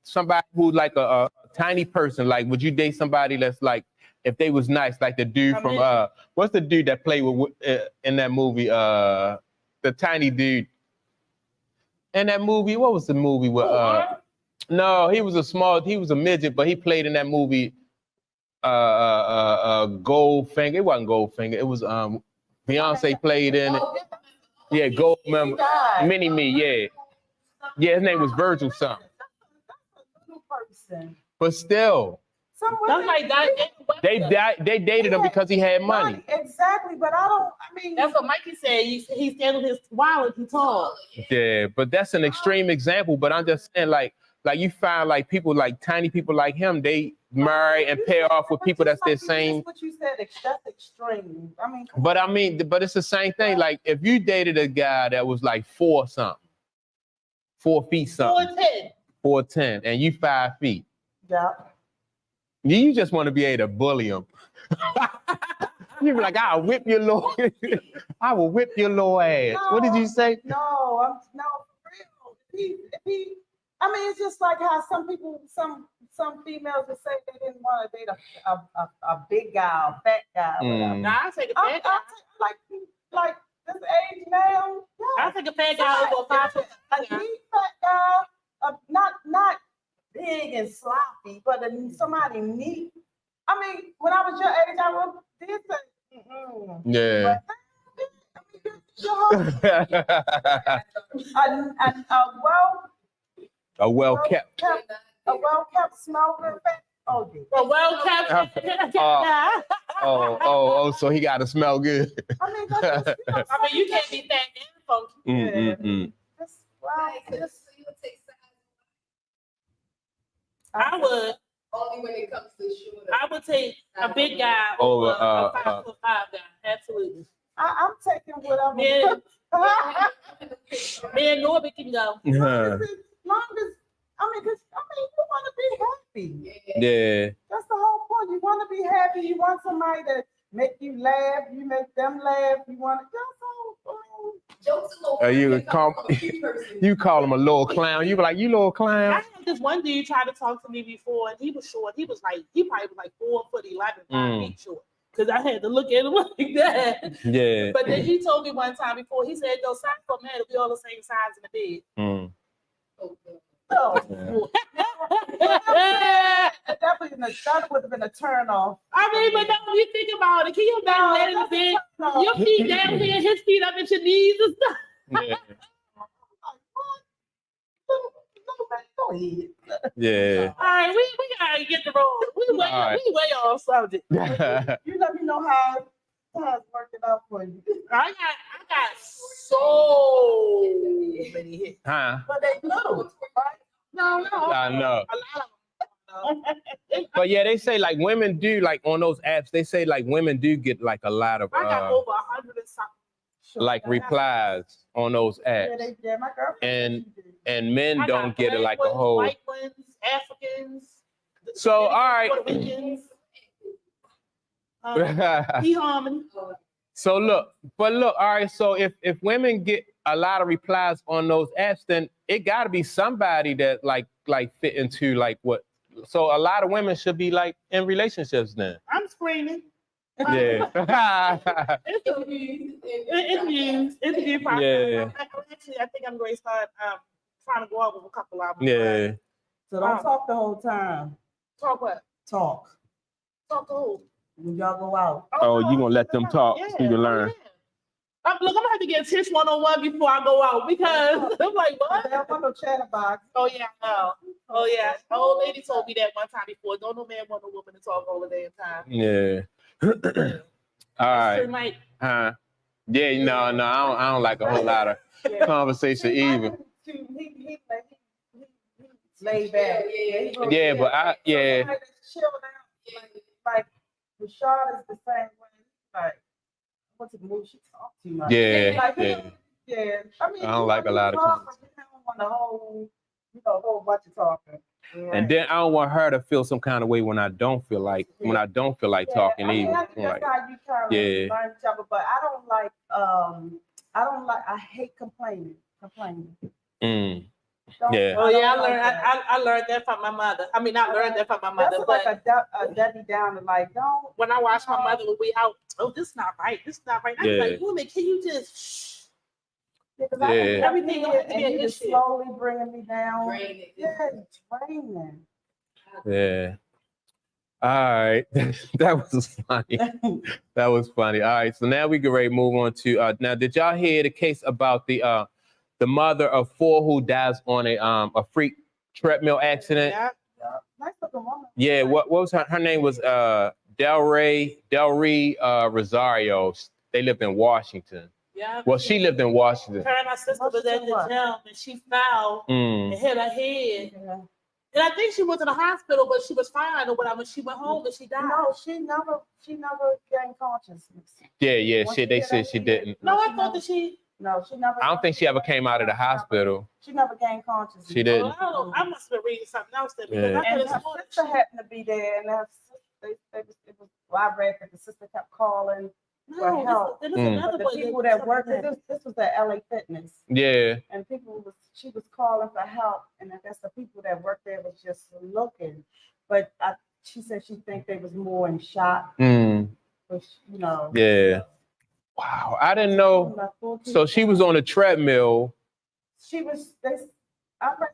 somebody who's like a tiny person. Like, would you date somebody that's like, if they was nice, like the dude from what's the dude that played with in that movie? The tiny dude in that movie. What was the movie with? No, he was a midget, but he played in that movie. Goldfinger. It wasn't Goldfinger. It was Beyonce played in it. Yeah, Gold member. Mini Me. Yeah, his name was Virgil something. But still, they dated him because he had money. Exactly, but I mean. That's what Mikey said. He handled his wallet too tall. Yeah, but that's an extreme example. But I'm just saying, like you find like people like tiny people like him, they marry and pair off with people that's their same. What you said, that's extreme. But it's the same thing. Like if you dated a guy that was like 4 something, 4 feet something, 4'10", and you 5 feet. Yeah. You just want to be able to bully him. You be like, I'll whip your little, I will whip your little ass. No, what did you say? No, for real. It's just like how some people, some females would say they didn't want to date a big guy, a fat guy. Nah, I take a fat guy. Like this age now. Yeah. I take a fat guy over a 5 foot. A neat fat guy, not big and sloppy, but somebody neat. When I was your age, I would did say, yeah. A well kept smoker. A well kept. So he got to smell good. You can't be fat and funky. I would. Only when it comes to shooting. I would take a big guy over a 5'5" guy. Absolutely. I'm taking whatever. Me and Norbert can go. As long as you want to be happy. Yeah. That's the whole point. You want to be happy. You want somebody to make you laugh. You make them laugh. You want to. Jokes a little. You call him a little clown. You be like, you little clown. I had this one dude try to talk to me before, and he was short. He probably was like 4'11", 5 feet short. Because I had to look at him like that. Yeah. But then he told me one time before, he said, "No, size for man, we all the same size in the bed." That would have been a turn off. But now you think about it, can you imagine that in the bed? Your feet down here, his feet up at your knees and stuff. Yeah. Yeah. All right, we gotta get the road. We way off subject. You let me know how it's working out for you. I got so many hits. Huh? But they little, right? No. I know. A lot of them. But yeah, they say like women do like on those apps. They say like women do get like a lot of I got over 100 and something. like replies on those apps. Yeah, my girlfriend. And men don't get it like a whole. White ones, Africans. So all right. Puerto Ricans. Harmony. So look, all right. So if women get a lot of replies on those apps, then it got to be somebody that like fit into like what. So a lot of women should be like in relationships then. I'm screaming. Yeah. It's a new process. Yeah. Actually, I think I'm going to start trying to go out with a couple of them. Yeah. So don't talk the whole time. Talk what? Talk. Talk to who? when y'all go out. Oh, you gonna let them talk so you can learn? Look, I'm gonna have to get Tish 101 before I go out because I'm like, what? They don't want no chatterbox. Oh yeah, no. Oh yeah. The old lady told me that one time before. Don't no man want no woman to talk all the damn time. Yeah. All right. Mike. Huh? Yeah, no, I don't like a whole lot of conversation either. He laid back. Yeah, but yeah. Somebody that's chill out. Like Rashad is the same way. Like, what's the move? She talk too much. Yeah, Like, yeah. Yeah. I mean, I don't like a lot of talk, but you don't want a whole, a whole bunch of talking. And then I don't want her to feel some kind of way when I don't feel like talking I mean, either. that's Like, how you kind of learn each other. But I hate complaining. Yeah. Oh yeah, I learned that from my mother. I mean, I learned that from my mother. That's like a Debbie Downer. Like, don't. When I watched my mother when we out, oh, this is not right. This is not right. I was like, woman, can you just shh? Because everything and you just issue. slowly bringing me down. Draining. Yeah, draining. Yeah. All right. That was funny. That was funny. All right. So now we get ready to move on to now. Did y'all hear the case about the mother of 4 who dies on a freak treadmill accident? Yeah. Nice looking woman. Yeah. What was her name? Was Delree Rosario. They lived in Washington. Yeah. Well, she lived in Washington. Her and her sister was at the gym and she fell and hit her head. Yeah. And I think she was in the hospital, but she was fine or whatever. She went home and she died. No, she never gained consciousness. Yeah. They said she didn't. No, I thought that she. No, she never. I don't think she ever came out of the hospital. She never gained consciousness. She didn't. Oh, I don't know. I must have been reading something else then because Yeah. I could And have her sworn sister happened to be there, and I read that the sister kept calling for help. There was another But the one people that worked, this was at LA Fitness, Yeah. and she was calling for help, and I guess the people that worked there was just looking, but she said she think they was more in shock, which, Yeah. Wow, I didn't know. So she was on a treadmill. I read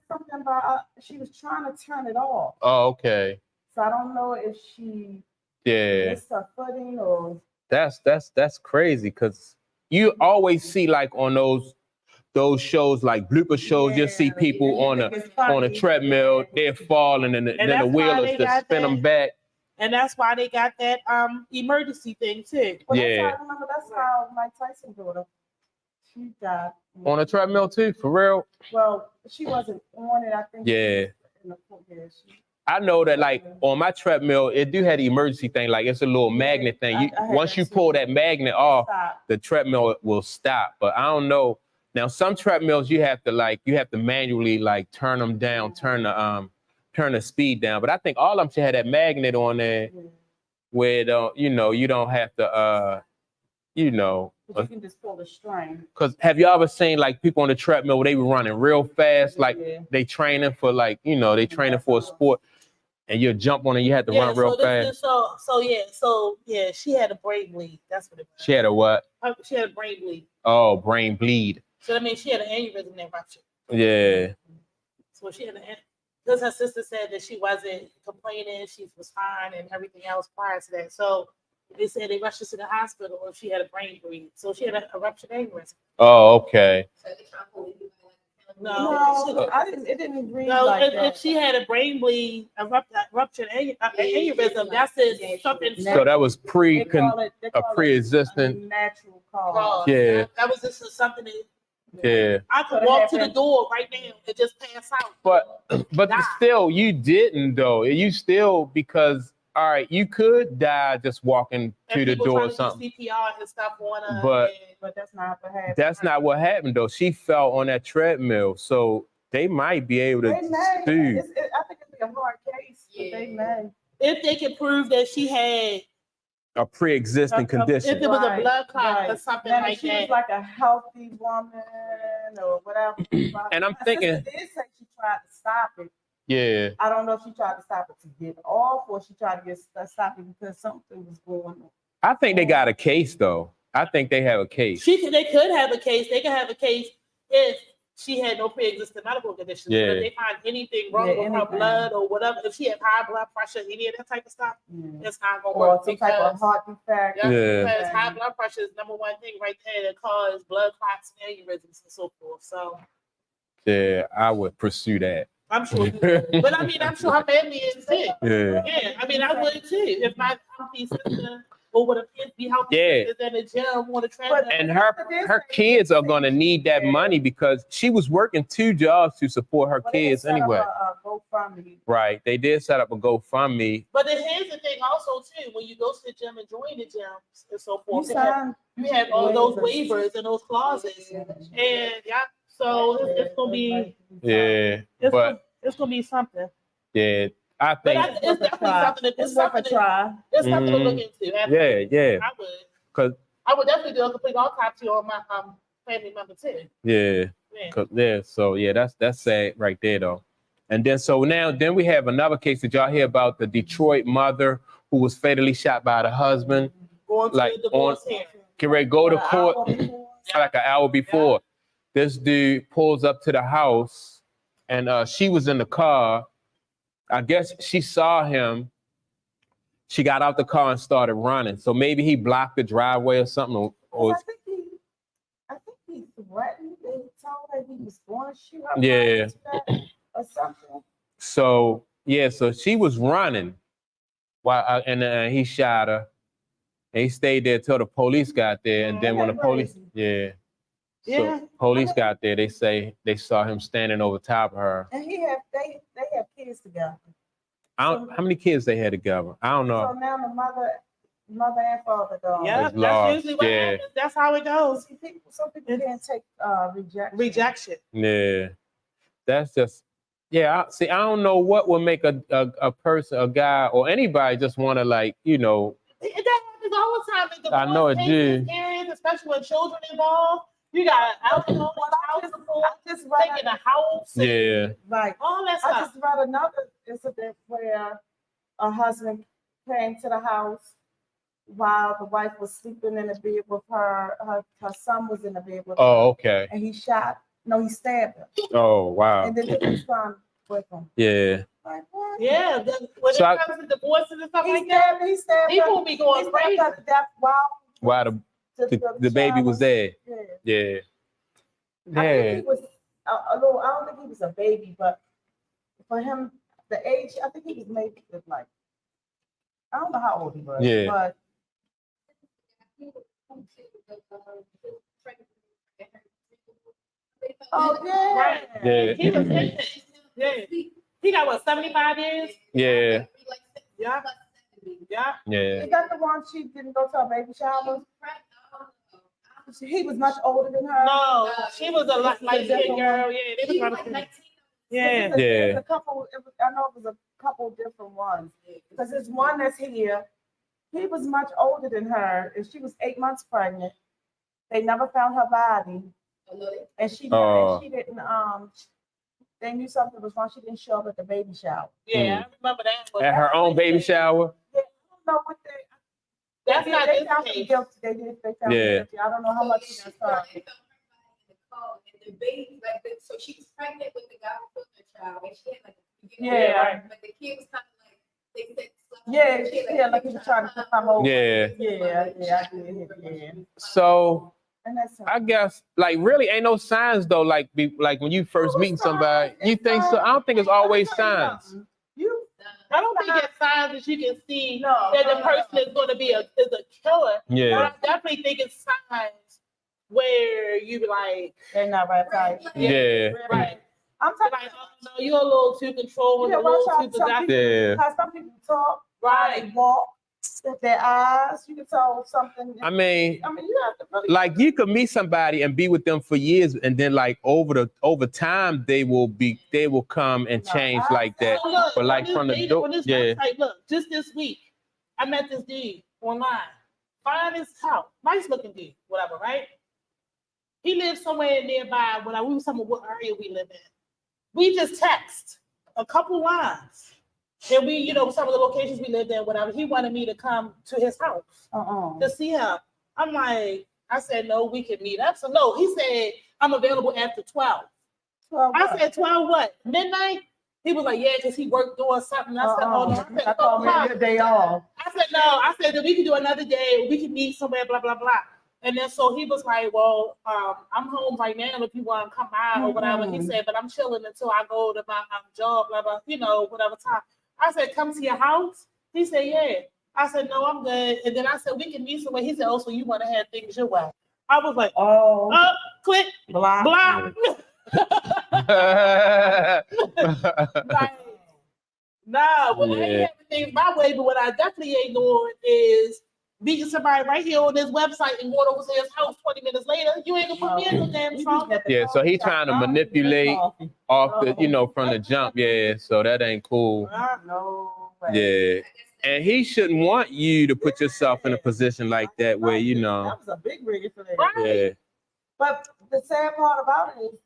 something about she was trying to turn it off. Oh, okay. So I don't know if she missed her footing or. That's crazy because you always see like on those shows like blooper shows, you'll see people on a treadmill, they're falling and then the wheel is to spin them back. And that's why they got that emergency thing too. Well, that's how Mike Tyson's daughter, she died. On a treadmill too, for real? Well, she wasn't on it, I think. Yeah. I know that like on my treadmill, it do have the emergency thing, like it's a little magnet thing. Once you pull that magnet off, the treadmill will stop. But I don't know. Now some treadmills you have to manually like turn them down, turn the speed down. But I think all of them should have that magnet on there where you don't have to But you can just pull the string. Because have you ever seen like people on the treadmill where they were running real fast, like they training for they training for a sport, and you jump on it, you had to run real fast. She had a brain bleed. That's what it was. She had a what? She had a brain bleed. Oh, brain bleed. So I mean, she had an aneurysm that ruptured. Yeah. So she had because her sister said that she wasn't complaining, she was fine and everything else prior to that. So they said they rushed her to the hospital and she had a brain bleed. So she had a ruptured aneurysm. Oh, okay. No, I didn't. It didn't read no, like if she had a brain bleed, a ruptured aneurysm, that's something. So that was pre-existing. Natural cause. Yeah. That was just something that. Yeah. I could walk to the door right now and just pass out. But still, you didn't though. You still because. All right, you could die just walking to the door or something. CPR and stuff on her. But that's not what happened. That's not what happened though. She fell on that treadmill, so they might be able to sue. I think it'd be a hard case. But they may. If they can prove that she had a pre-existing condition. If it was a blood clot or something like she that. was like a healthy woman or whatever. And I'm thinking. My sister did say she tried to stop it. Yeah. I don't know if she tried to stop it to get off or she tried to stop it because something was going on. I think they got a case though. I think they have a case. They could have a case. They could have a case if she had no pre-existing medical conditions. Yeah. But if they find anything wrong with her anything. blood or whatever, if she had high blood pressure, any of that type of stuff, it's not gonna Or work some type of heart defect. Yeah. because high blood pressure is number one thing right there that causes blood clots and aneurysms and so forth. So Yeah, I would pursue that. I'm sure, but I mean, I'm sure her family is too. Yeah. Yeah, I mean, I would too. If my healthy sister or would be healthy Yeah. sisters in the gym want to train, And her kids are gonna need that money because she was working 2 jobs to support her kids anyway. GoFundMe. Right. They did set up a GoFundMe. But then here's the thing also too, when you go to the gym and join the gym and so forth, You you have all those waivers and those clauses. And so it's gonna be it's gonna be something. Yeah, I But think. it's definitely something It's worth a try. It's something to look into. Absolutely. Yeah. I would. 'Cause- I would definitely do a complete autopsy on my family member too. Yeah. So that's sad right there though. And then we have another case. Did y'all hear about the Detroit mother who was fatally shot by the husband? Going to Like the divorce hearing. Get ready to go to court like an hour before. This dude pulls up to the house and she was in the car. I guess she saw him. She got out the car and started running. So maybe he blocked the driveway or something. Or I think he threatened. They told her he was going to shoot her. Yeah. Or something. So she was running while and he shot her. And he stayed there till the police got there. And then when the police, police got there, they say they saw him standing over top of her. And they have kids together. How many kids they had together? I don't know. So now the mother and father gone. Yeah, It's that's lost. usually what happens. That's how it goes. Some people can't take Rejection. Yeah, that's just I don't know what would make a person, a guy, or anybody just want to That happens all the time in the I know it do. areas, especially when children involved. You got alcohol, child support, taking a house. Yeah. Right. All that I stuff. just read another incident where a husband came to the house while the wife was sleeping in the bed with her. Her son was in the bed with her. Oh, okay. And he stabbed her. Oh, wow. And then took his son with him. Yeah. Like, what? Yeah, when So it comes to divorces and stuff like that, He stabbed people her. be going crazy. Wow, the baby was there. Yeah. I think he was I don't think he was a baby, but for him, the age, I think he was maybe like, I don't know how old he was. Yeah. But yeah. Right. Yeah. He was yeah. He got what, 75 years? Yeah. Yeah. Yeah. Yeah. Is that the one she didn't go to a baby shower? He was much older than her. No, she was a light-skinned girl. Yeah, they was trying to. Yeah. There's a couple. I know it was a couple different ones because there's one that's here. He was much older than her, and she was 8 months pregnant. They never found her body, and she didn't. They knew something was wrong. She didn't show up at the baby shower. Yeah, I remember that. At her own baby shower. Yeah, I don't know what they. That's not they this found case. him guilty. They found him guilty. I don't know how much he got charged. The baby, so she was pregnant with the guy who put the child, and she had but the kid was kind of like they said, like he was trying to come over. Yeah. I did. Yeah. So And that's I guess really ain't no signs though. Like when you first meeting somebody, you think so? I don't think it's always signs. I don't think it's signs that you can see that the person is going to be a killer. Yeah. But I definitely think it's signs where you be like, they're not right. Yeah. right. I'm talking Like, oh, no, you're a little too controlling, a little too possessive. Yeah. How some people talk, Right. they walk, with their eyes. You can tell something. I mean, you have to really like you could meet somebody and be with them for years, and then like over time they will come and change like that. So look, But like on from this the date- door, on this yeah, website, look, just this week, I met this dude online. Fine as hell, nice looking dude, whatever, right? He lives somewhere nearby. When we was talking about what area we live in, we just text a couple lines. And we, some of the locations we lived in, whatever. He wanted me to come to his house to see him. I'm like, I said, no, we can meet up. So no, he said, I'm available after 12. I said 12 what? Midnight? He was like, yeah, because he worked doing something. I said, oh, no. I said, thought maybe a day off. I said, no. I said, that we can do another day. We can meet somewhere, blah, blah, blah. And then so he was like, well, I'm home right now if you want to come by or whatever. He said, but I'm chilling until I go to my job, blah, blah, whatever time. I said, come to your house? He said, yeah. I said, no, I'm good. And then I said, we can meet somewhere. He said, oh, so you want to have things your way. I was like, click, block. Like, nah, well, I ain't having things my way, but what I definitely ain't doing is meeting somebody right here on this website and going over to his house 20 minutes later. You ain't gonna put me in no damn trunk. Yeah, so he trying to manipulate off the, from the jump. Yeah, so that ain't cool. No way. Yeah. And he shouldn't want you to put yourself in a position like that where, That was a big rig for that. Right. Yeah. But the sad part about it is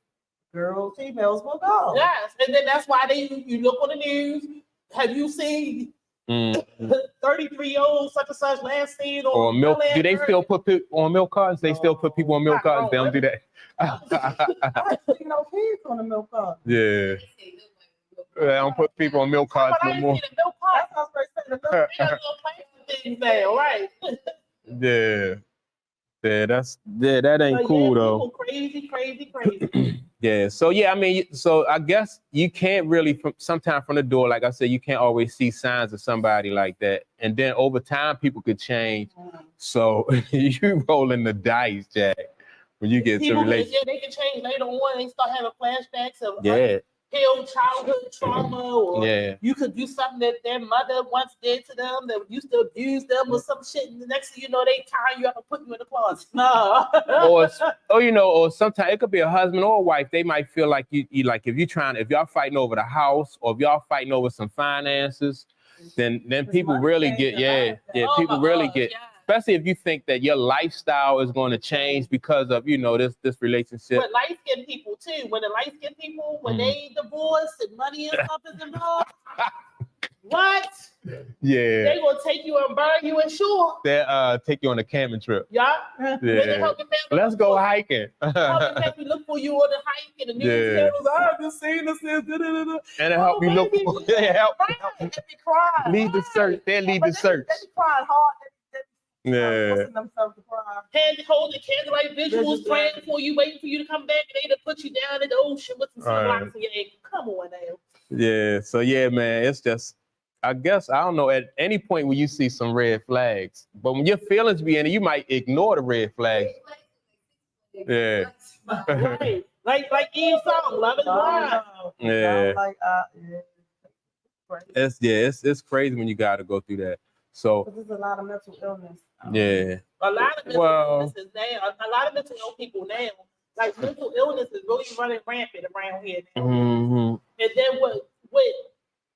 girls, females will go. Yes, and then that's why you look on the news. Have you seen 33-year-old such and such last seen or on milk? Do they still put people on milk cards? They still put people on milk cards? They don't do that. I ain't seen no kids on the milk card. Yeah. They don't put people on milk cards no more. That's what I was saying. The milk card, little plastic things now, right? Yeah. Yeah, that ain't cool though. Crazy. Yeah. So yeah, I mean, so I guess you can't really sometimes from the door, like I said, you can't always see signs of somebody like that. And then over time, people could change. So you rolling the dice, Jack, when you get to relationship. Yeah, they can change later on. They start having flashbacks of Yeah. childhood trauma, or you could do something that their mother once did to them that used to abuse them or some shit, and the next thing you know, they tie you up and put you in the closet. No. or sometimes it could be a husband or a wife. They might feel like you like if y'all fighting over the house or if y'all fighting over some finances, then people really get people really get. Especially if you think that your lifestyle is going to change because of, this relationship. But light-skinned people, too. When the light-skinned people, when they divorce and money and stuff is involved, what? Yeah. They going to take you and burn you and sure. They take you on a camping trip. Yeah. Let's go hiking. Help you look for you on the hike and the news channels. I've just seen this. And it help you look for help. Lead the search. They lead the search. They cried hard. Yeah. Holding candlelight visuals, praying for you, waiting for you to come back, and they to put you down in the ocean with some sunblocks in your ankle. Come on now. Yeah. So yeah, man, it's just, I guess, I don't know, at any point when you see some red flags, but when your feelings be in it, you might ignore the red flags. Yeah. Right. Like Eve's song, Love is Blind. Yeah. It's crazy when you got to go through that. So there's a lot of mental illness. Yeah. A lot of mental illnesses now. A lot of mental ill people now. Like mental illness is really running rampant around here now. Mm-hmm. And then what?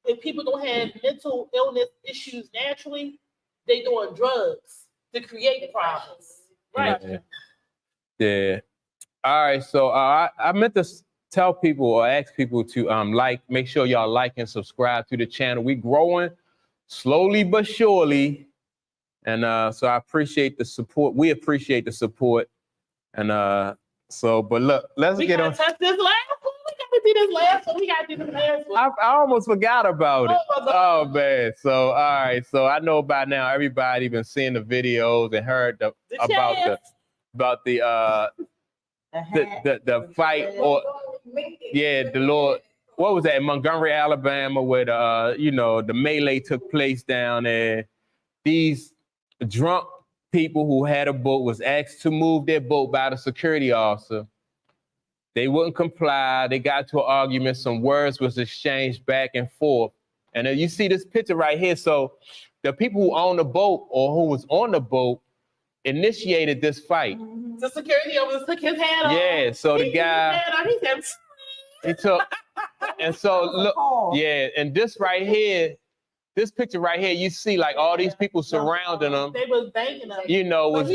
If people don't have mental illness issues naturally, they doing drugs to create problems. Right. Yeah. All right. So I meant to tell people or ask people to make sure y'all like and subscribe to the channel. We growing slowly but surely. And so I appreciate the support. We appreciate the support. And but look, let's get on. Touch this last one. We gotta do this last one. We gotta do this last one. I almost forgot about it. Oh man. So all right. So I know by now everybody been seeing the videos and heard about the fight or the Lord. What was that in Montgomery, Alabama, where the melee took place down there? These drunk people who had a boat was asked to move their boat by the security officer. They wouldn't comply. They got to an argument. Some words was exchanged back and forth. And then you see this picture right here. So the people who own the boat or who was on the boat initiated this fight. The security officer took his hand off. Yeah. So the guy. He took. And so look. Yeah. And this right here. This picture right here, you see like all these people surrounding him. They was banking him. But he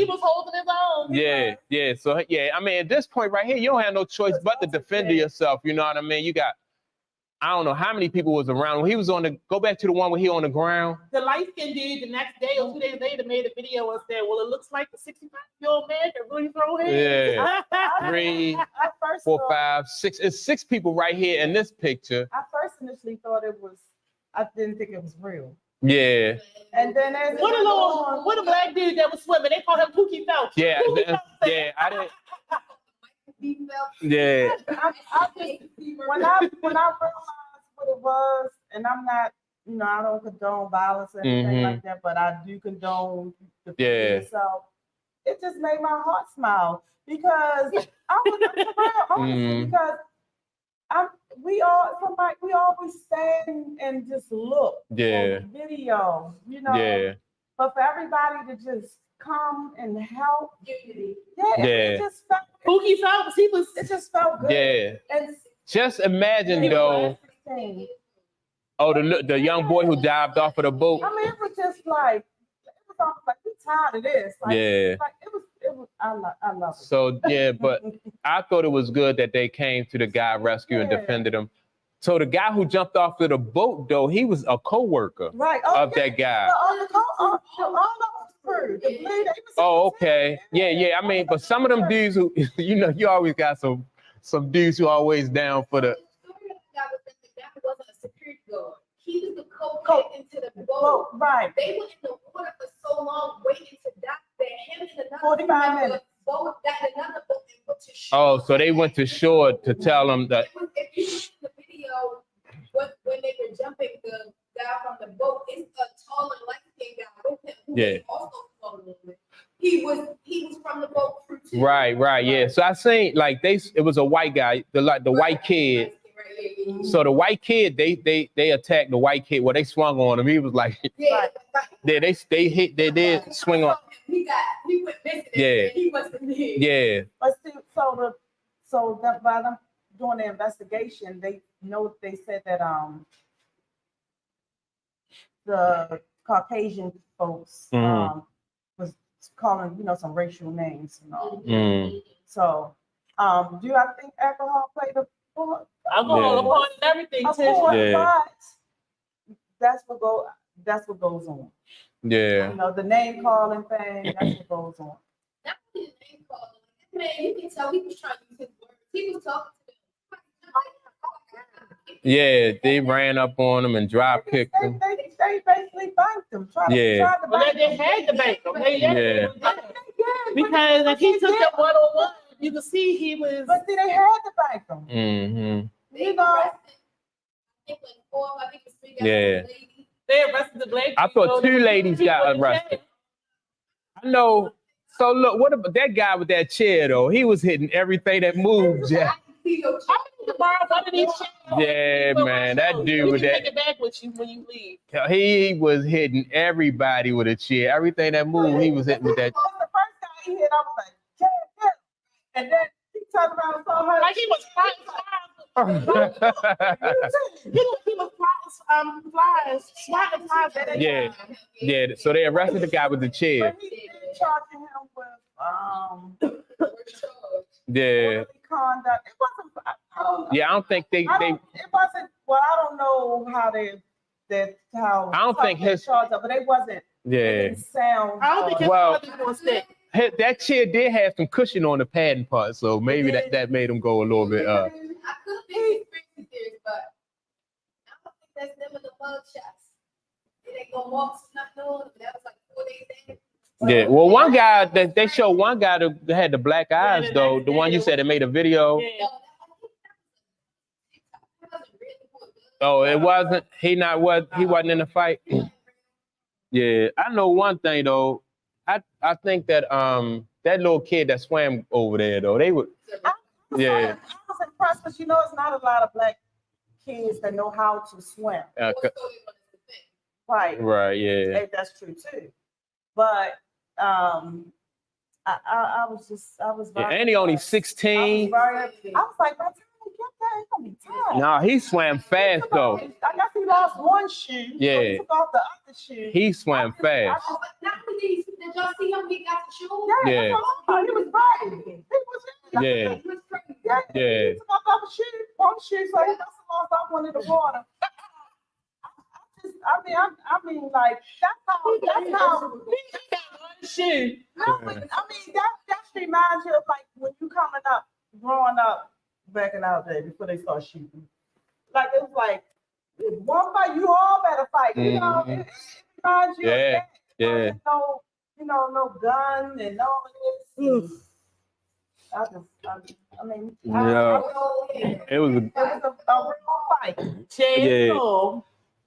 was holding his own. Yeah. So I mean, at this point right here, you don't have no choice but to defend yourself. You know what I mean? You got I don't know how many people was around. When he was go back to the one where he on the ground. The light-skinned dude the next day or 2 days later made a video and said, well, it looks like the 65-year-old man can really throw hands. Yeah. 3, 4, 5, 6. It's 6 people right here in this picture. I first initially thought I didn't think it was real. Yeah. And then as what a black dude that was swimming. They call him Pookie Phelps. Yeah. Pookie Phelps said, Yeah. I didn't. Yeah. I just, when I realized what it was, and I'm not, I don't condone violence or anything like that, but I do condone defending yourself. It just made my heart smile because I was real honestly, because we always stand and just look on video, But for everybody to just come and help, it just felt. Pookie Phelps, it just felt good. Yeah. And just imagine though. Oh, the young boy who dived off of the boat. I mean, it was just like almost like we tired of this. Like, like it was. I love it. So yeah, but I thought it was good that they came to the guy rescue and defended him. So the guy who jumped off of the boat, though, he was a co-worker of that guy. Oh, okay. Yeah. I mean, but some of them dudes who, you always got some dudes who always down for the. The guy wasn't a security guard. He was the co-pilot into the boat. Right. They were in the water for so long, waiting to dock that him and another 45 minutes. Boat, that another boat and went to shore. Oh, so they went to shore to tell them that. If you see the video, when they were jumping the guy from the boat, it's a taller, light-skinned guy with him who was also floating. He was from the boat crew too. Right, yeah. So I seen like it was a white guy, the white kid. So the white kid, they attacked the white kid. Well, they swung on him. He was like, they did swing on. He went missing. Yeah. He wasn't there. Yeah. But see, so that by them doing the investigation, they said that the Caucasian folks was calling some racial names and all. So do I think alcohol played a part? Alcohol part and everything. Of course, but that's what goes on. Yeah. The name calling thing, that's what goes on. Not the name calling. Man, you can tell he was trying to use his words. He was talking to them. Yeah, they ran up on him and drop kicked him. They basically banked him. They had to bank him. Because if he took that 101, you can see he was. But see, they had to bank him. Mm-hmm. They arrested the black. I thought 2 ladies got arrested. I know. So look, what about that guy with that chair though? He was hitting everything that moved. Yeah. Yeah, man, that dude with that. Take it back with you when you leave. He was hitting everybody with a chair. Everything that moved, he was hitting with that. The first guy he hit, I was like, yeah. And then he turned around and saw her. Like he was flying swatting flies. Yeah. So they arrested the guy with the chair. But he charging him with Yeah. conduct. It wasn't. Yeah, I don't think they. It wasn't. Well, I don't know how how. I don't think his. Charged up, but it wasn't. Yeah. It didn't sound. I don't think his father was sick. That chair did have some cushion on the padding part, so maybe that made him go a little bit. I could be conspiracy theories, but I don't think that's them in the mug shots. They ain't gonna walk not knowing. That was like 4 days in. Yeah, well, one guy they showed one guy that had the black eyes though. The one you said that made a video. Yeah. Oh, it wasn't. He wasn't in the fight. Yeah, I know one thing though. I think that that little kid that swam over there though, they would. I was impressed because it's not a lot of black kids that know how to swim. Right. Yeah. That's true too. But I was very and he only 16. I was like, by the time he get there, he's gonna be tired. No, he swam fast though. I guess he lost one shoe. Yeah. So he took off the other shoe. He swam fast. Did y'all see him? He got the shoe. Yeah. He was ready. He was ready. Yeah. He was pregnant. He took off the other shoe, one shoe, so he must have because I wanted the water. I mean, like that's how. Shit. No, but I mean that reminds you of like when you coming up, growing up back in our day before they start shooting. Like it was like if one fight, you all better fight. You know, it reminds you of that. Yeah. No gun and all of this. I mean, Yeah. It was a real fight.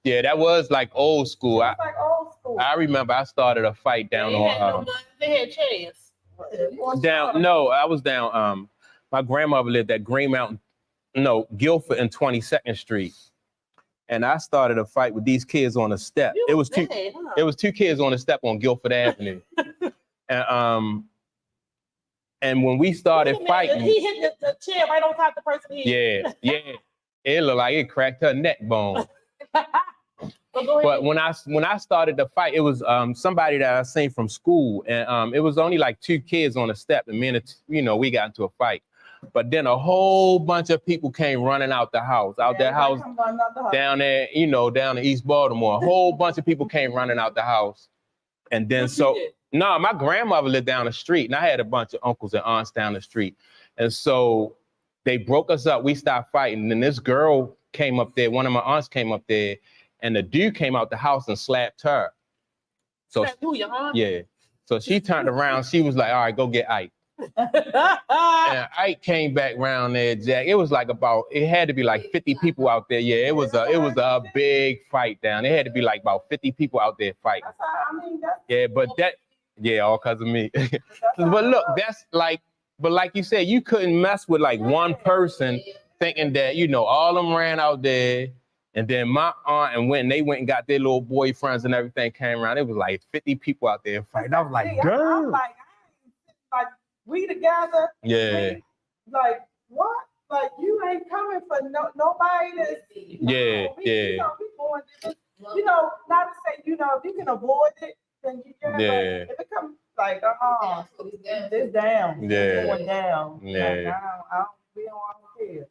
Yeah, that was like old school. It's like old school. I remember I started a fight down They had no on guns, they had chairs. I was down my grandmother lived at Green Mountain, Guilford and 22nd Street. And I started a fight with these kids on the step. It was two kids on the step on Guilford Avenue. And when we started fighting, he hit the chair right on top of the person. Yeah. It looked like it cracked her neck bone. But when I started the fight, it was somebody that I seen from school, and it was only like two kids on the step, and me and we got into a fight. But then a whole bunch of people came running out the house, down there, down in East Baltimore. A whole bunch of people came running out the house, and then my grandmother lived down the street, and I had a bunch of uncles and aunts down the street, and so they broke us up. We stopped fighting, and this girl came up there. One of my aunts came up there. And the dude came out the house and slapped her. So yeah. So she turned around. She was like, "All right, go get Ike." And Ike came back round there, Jack. It was like it had to be like 50 people out there. Yeah, it was a big fight down. It had to be like about 50 people out there fighting. All because of me. But look, but like you said, you couldn't mess with like one person thinking that, all of them ran out there. And then my aunt they went and got their little boyfriends and everything came around. It was like 50 people out there fighting. I was like, damn. I'm like we together. Yeah. Like what? Like you ain't coming for nobody that's Yeah. We going this, not to say, if you can avoid it, then you can. Yeah. If it comes like, it's down. Yeah. It's going down. Yeah. Like, we don't care.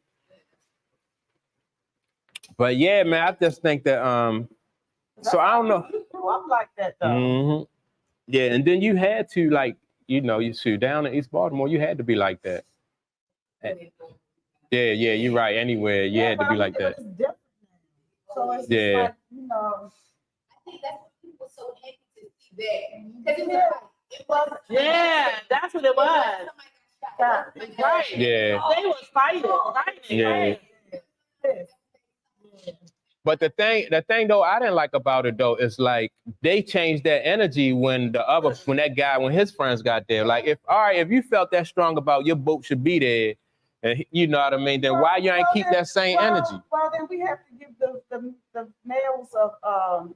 But yeah, man, I just think that so I don't know. You grew up like that though. Mm-hmm. Yeah, and then you had to you see down in East Baltimore, you had to be like that. Yeah, you're right. Anywhere you had to be like that. It's different. So it's Yeah. like, I think that's what people were so happy to see that. Because it was that's what it was. Right. Yeah. They was fighting. Yeah. But the thing though I didn't like about it though is like they changed that energy when when his friends got there. Like if you felt that strong about your boat should be there, and you know what I mean, then why you ain't keep that same energy? Well, then we have to give the males of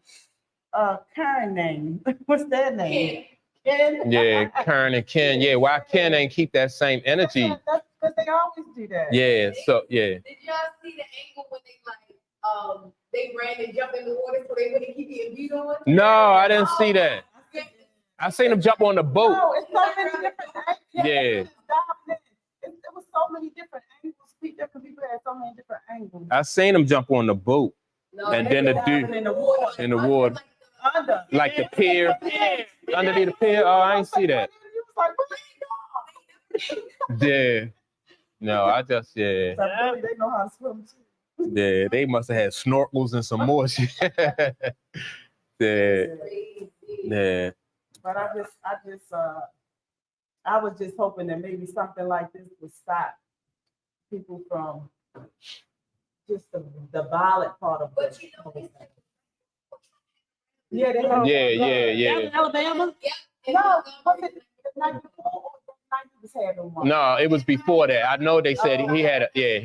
Karen name. What's their name? Ken. Yeah, Karen and Ken. Yeah, why Ken ain't keep that same energy? That's because they always do that. Yeah. So yeah. Did y'all see the angle when they ran and jumped in the water so they wouldn't keep getting beat on? No, I didn't see that. I seen them jump on the boat. No, it's so many different angles. Yeah. It was so many different angles. Different people had so many different angles. I seen them jump on the boat. No, and then the dude in the water. Under. Like the pier. Underneath the pier. Oh, I ain't see that. Yeah. No, I just They know how to swim too. Yeah, they must have had snorkels and some more shit. Yeah. But I was just hoping that maybe something like this would stop people from just the violent part of it. Yeah. Yeah. In Alabama? No, was it the night before or the night he was having one? No, it was before that. I know they said he had. Yeah.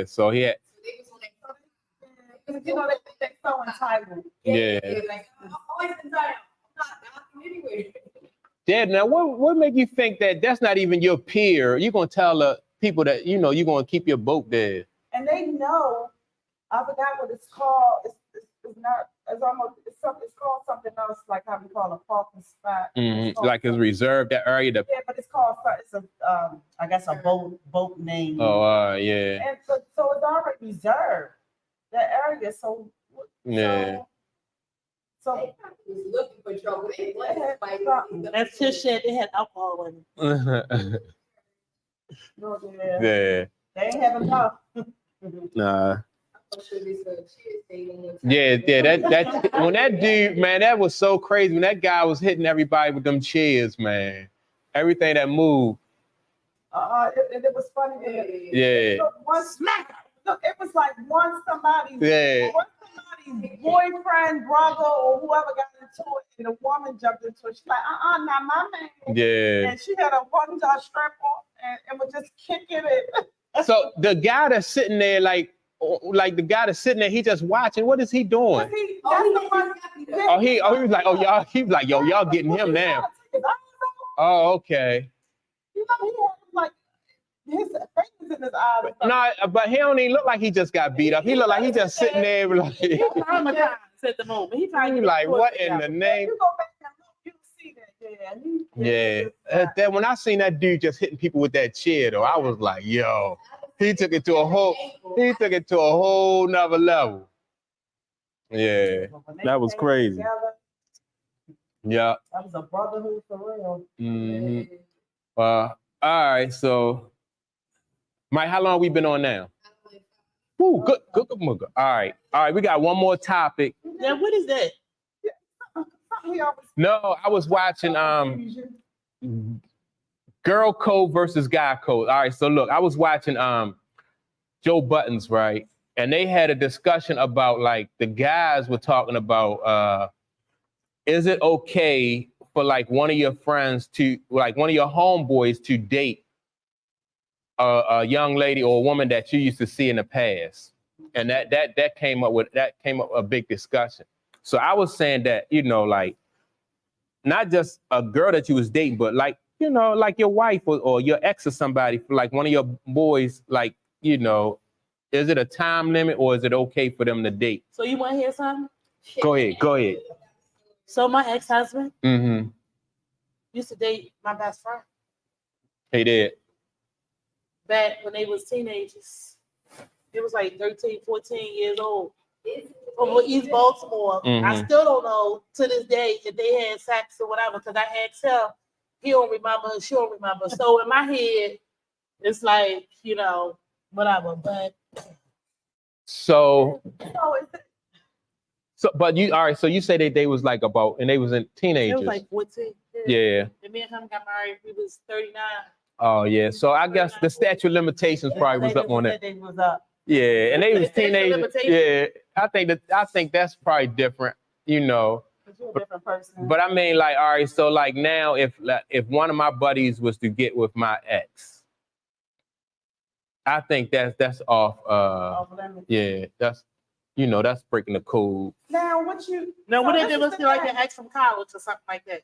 So he had. You know, they're so entitled. Yeah. Always entitled. Anyway. Dad, now what make you think that that's not even your peer? You're gonna tell the people that you're gonna keep your boat there. And they know. I forgot what it's called. It's called something else, like how we call a parking spot. Mm-hmm. Like it's reserved that area. Yeah, but it's called it's a I guess a boat name. Oh, yeah. And so it's already reserved that area. So Yeah. So They probably was looking for trouble. They wanted to fight. As Tish said, they had alcohol in it. no, Yeah. they ain't have enough. Nah. I'm sure this cheer stadium one time. Yeah. That when that dude, man, that was so crazy. When that guy was hitting everybody with them chairs, man. Everything that moved. It was funny. Yeah. One smack. Look, it was like somebody's boyfriend, brother, or whoever got into it, and the woman jumped into it. She's like, not my man. Yeah. And she had a one strap on and was just kicking it. So the guy that's sitting there, like the guy that's sitting there, he just watching. What is he doing? He was like, y'all. He was like, y'all getting him now. Oh, okay. You know, he had like his face in his eyes. No, but he don't even look like he just got beat up. He look like he just sitting there like. He traumatized at the moment. He like, what in the name? You go back and look, you see that. Yeah. Then when I seen that dude just hitting people with that chair, though, I was like, yo, he took it to a whole nother level. Yeah, that was crazy. Together, Yeah. that was a brotherhood for real. Mm-hmm. All right. So, Mike, how long we been on now? Ooh, good. All right. We got one more topic. Now, what is that? No, I was watching Girl Code versus Guy Code. All right. So look, I was watching Joe Buttons, right? And they had a discussion about, like, the guys were talking about is it okay for, like, one of your friends to, like, one of your homeboys to date a young lady or a woman that you used to see in the past? And that came up a big discussion. So I was saying that, you know, like, not just a girl that you was dating, but, like, you know, like your wife or your ex or somebody, like one of your boys, like, you know, is it a time limit or is it okay for them to date? So you want to hear something? Go ahead. So my ex-husband Mm-hmm. used to date my best friend He did. back when they was teenagers. It was like 13, 14 years old. From East Baltimore. Mhm. I still don't know to this day if they had sex or whatever, because I asked him, he don't remember, she don't remember. So in my head, it's like, you know, whatever. But So but you, all right, so you say that they was like about, and they was in it teenagers. was like 14. Yeah. And me and him got married, we was 39. Oh, yeah. So I guess the statute of limitations probably was up on that. They was up. Yeah, and they was The statute of teenagers. limitations. Yeah, I think that's probably different, you know. You're a different person. But I mean, like, all right, so like now, if one of my buddies was to get with my ex, I think that's off. Yeah, that's, you know, that's breaking the code. Now, No, so what if this it is was the like thing. an ex from college or something like that?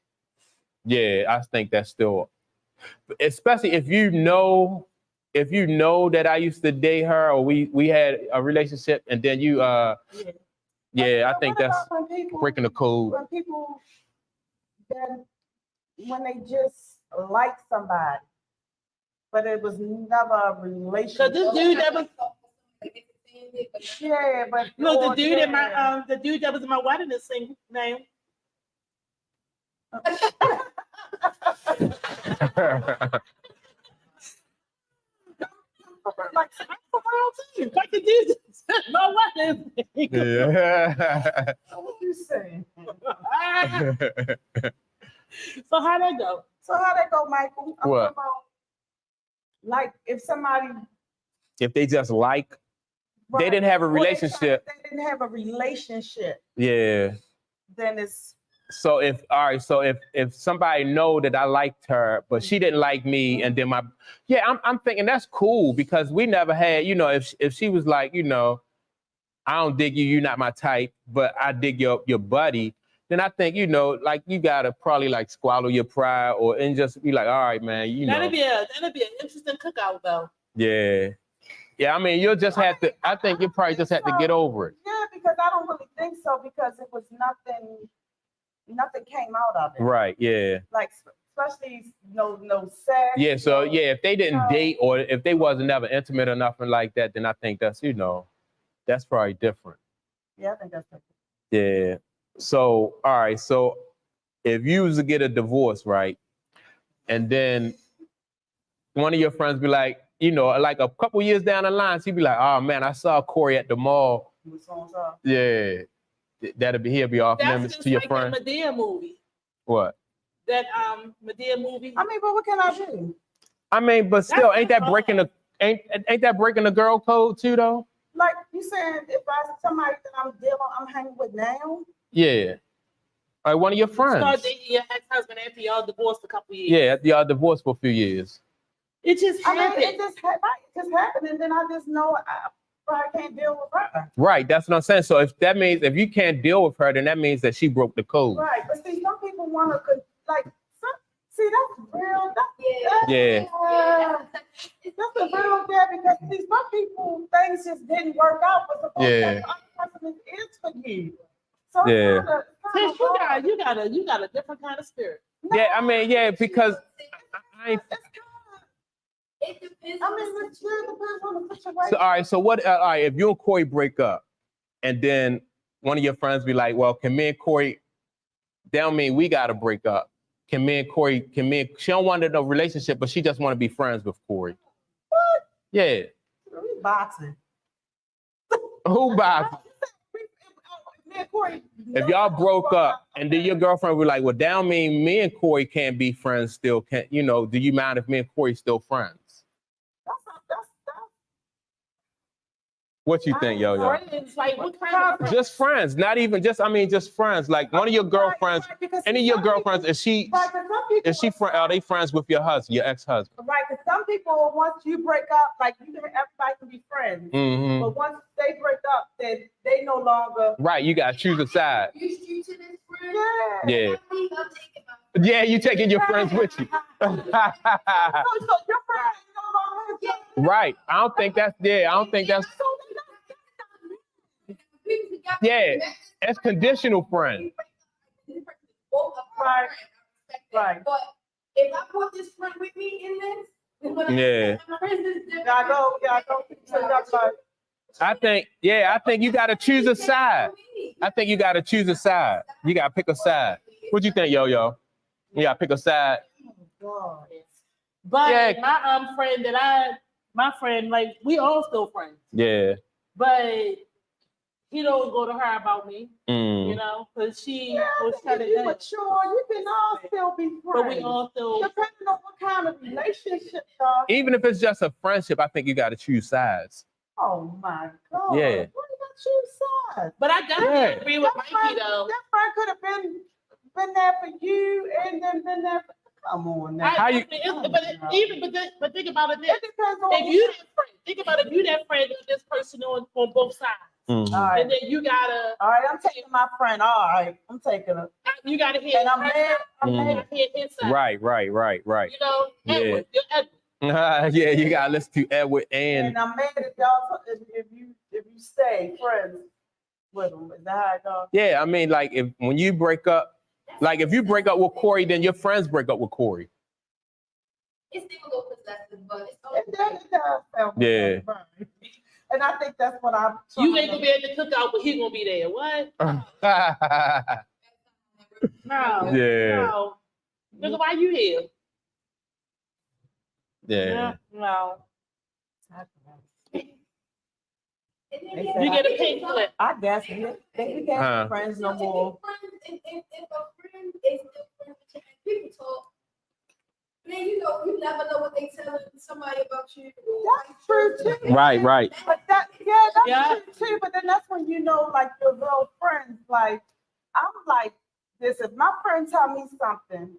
Yeah, I think that's still, especially if you know that I used to date her or we had a relationship, and then you I think What that's about when people- breaking the code. When people when they just like somebody, but it was never a relationship. Because this dude that was Yeah, but look, the dude in my the dude that was in my wedding is same name. Like the dude that's in my wedding. Yeah. What you saying? So how that go? So how that go, Michael? I'm What? talking about, like, if somebody If they just like, they didn't have a relationship. They didn't have a relationship. Yeah. Then it's So if somebody know that I liked her, but she didn't like me, and then I'm thinking that's cool, because we never had, you know, if she was like, you know, I don't dig you, you're not my type, but I dig your buddy, then I think, you know, like, you gotta probably like swallow your pride and just be like, all right, man, you know. That'd be an interesting cookout though. Yeah. Yeah, I mean, you'll just have to, I think you probably just have to get over it. yeah, because I don't really think so, because it was nothing came out of it. Right, yeah. Like, especially no sex. Yeah, so yeah, if they didn't No. date or if they wasn't never intimate or nothing like that, then I think that's, that's probably different. Yeah, I think that's different. Yeah. So, all right. So if you was to get a divorce, right? And then one of your friends be like, like a couple years down the line, she'd be like, oh man, I saw Corey at the mall. Yeah. He'll be off limits to your friend. That's just like that Medea movie. What? That Medea movie. I mean, but what can I do? I mean, but still, ain't that breaking the girl code too, though? Like you saying, if somebody that I'm hanging with now. Yeah. Like one of your friends. Start dating your ex-husband after y'all divorced a couple years. Yeah, after y'all divorced for a few years. It just happened. It just happened, and then I just know I can't deal with her. Right, that's what I'm saying. So if you can't deal with her, then that means that she broke the code. Right, but see, some people want to see that's real. Yeah. That's a real there because see, some people things just didn't work out, but the other person is for you. So Yeah. Since you got a different kind of spirit. Yeah, I mean, yeah, because I ain't. It depends. I mean, it sure depends on the situation. So all right, so what? All right, if you and Corey break up, and then one of your friends be like, "Well, can me and Corey?" That don't mean we gotta break up. Can me and Corey? She don't want a relationship, but she just want to be friends with Corey. What? Yeah. We boxing. Who boxing? If y'all broke up and then your girlfriend was like, well, that don't mean me and Corey can't be friends still. Do you mind if me and Corey still friends? What you think, yo? Friends, like what kind of friends? Just friends, not even just friends. Like one of your girlfriends, any of your girlfriends, are they friends with your husband, your ex-husband? Right, because some people, once you break up, like everybody can be friends. Mm-hmm. But once they break up, then they no longer. Right, you gotta choose a side. You to this friend? Yeah. Yeah, you taking your friends with you. So your friends no longer. Right. I don't think that's. Yeah, it's conditional friend. Right. But if I put this friend with me in this, Yeah. I think you gotta choose a side. You gotta pick a side. What you think, yo? You gotta pick a side. But Yeah. my friend, like we all still friends. Yeah. But he don't go to her about me, because she was trying to. You mature, you can all still be friends. But we all still. Depending on what kind of relationship, y'all. Even if it's just a friendship, I think you gotta choose sides. Oh my God. Yeah. What do you choose sides? But I definitely agree with Mikey though. That friend could have been there for you and then been there for. Come on now. But think about it. It depends on If you that friend, think about if you that friend and this person on both sides, Mm-hmm. All right. and then you gotta. All right, I'm taking my friend. All right, I'm taking her. You gotta hear. And I'm mad. I'm hear his side. Right. You know, Edward. You're Edward. Yeah, you gotta listen to Edward and And I'm mad if y'all if you stay friends with them. Is that how it goes? yeah. I mean, like when you break up, like if you break up with Corey, then your friends break up with Corey. It's still a little possessive, but it's It does sound Yeah. right. And I think that's what I'm. You ain't gonna be at the cookout, but he gonna be there. What? No. Yeah. No. Nigga, why you here? Yeah. No. You You get a pink slip. I guess we can't be friends no more. If a friend is still friends with you and people talk, man, you never know what they telling somebody about you. That's true too. Right. But that's true too. But then that's when you know, like your real friends. Like I'm like this. If my friend tell me something,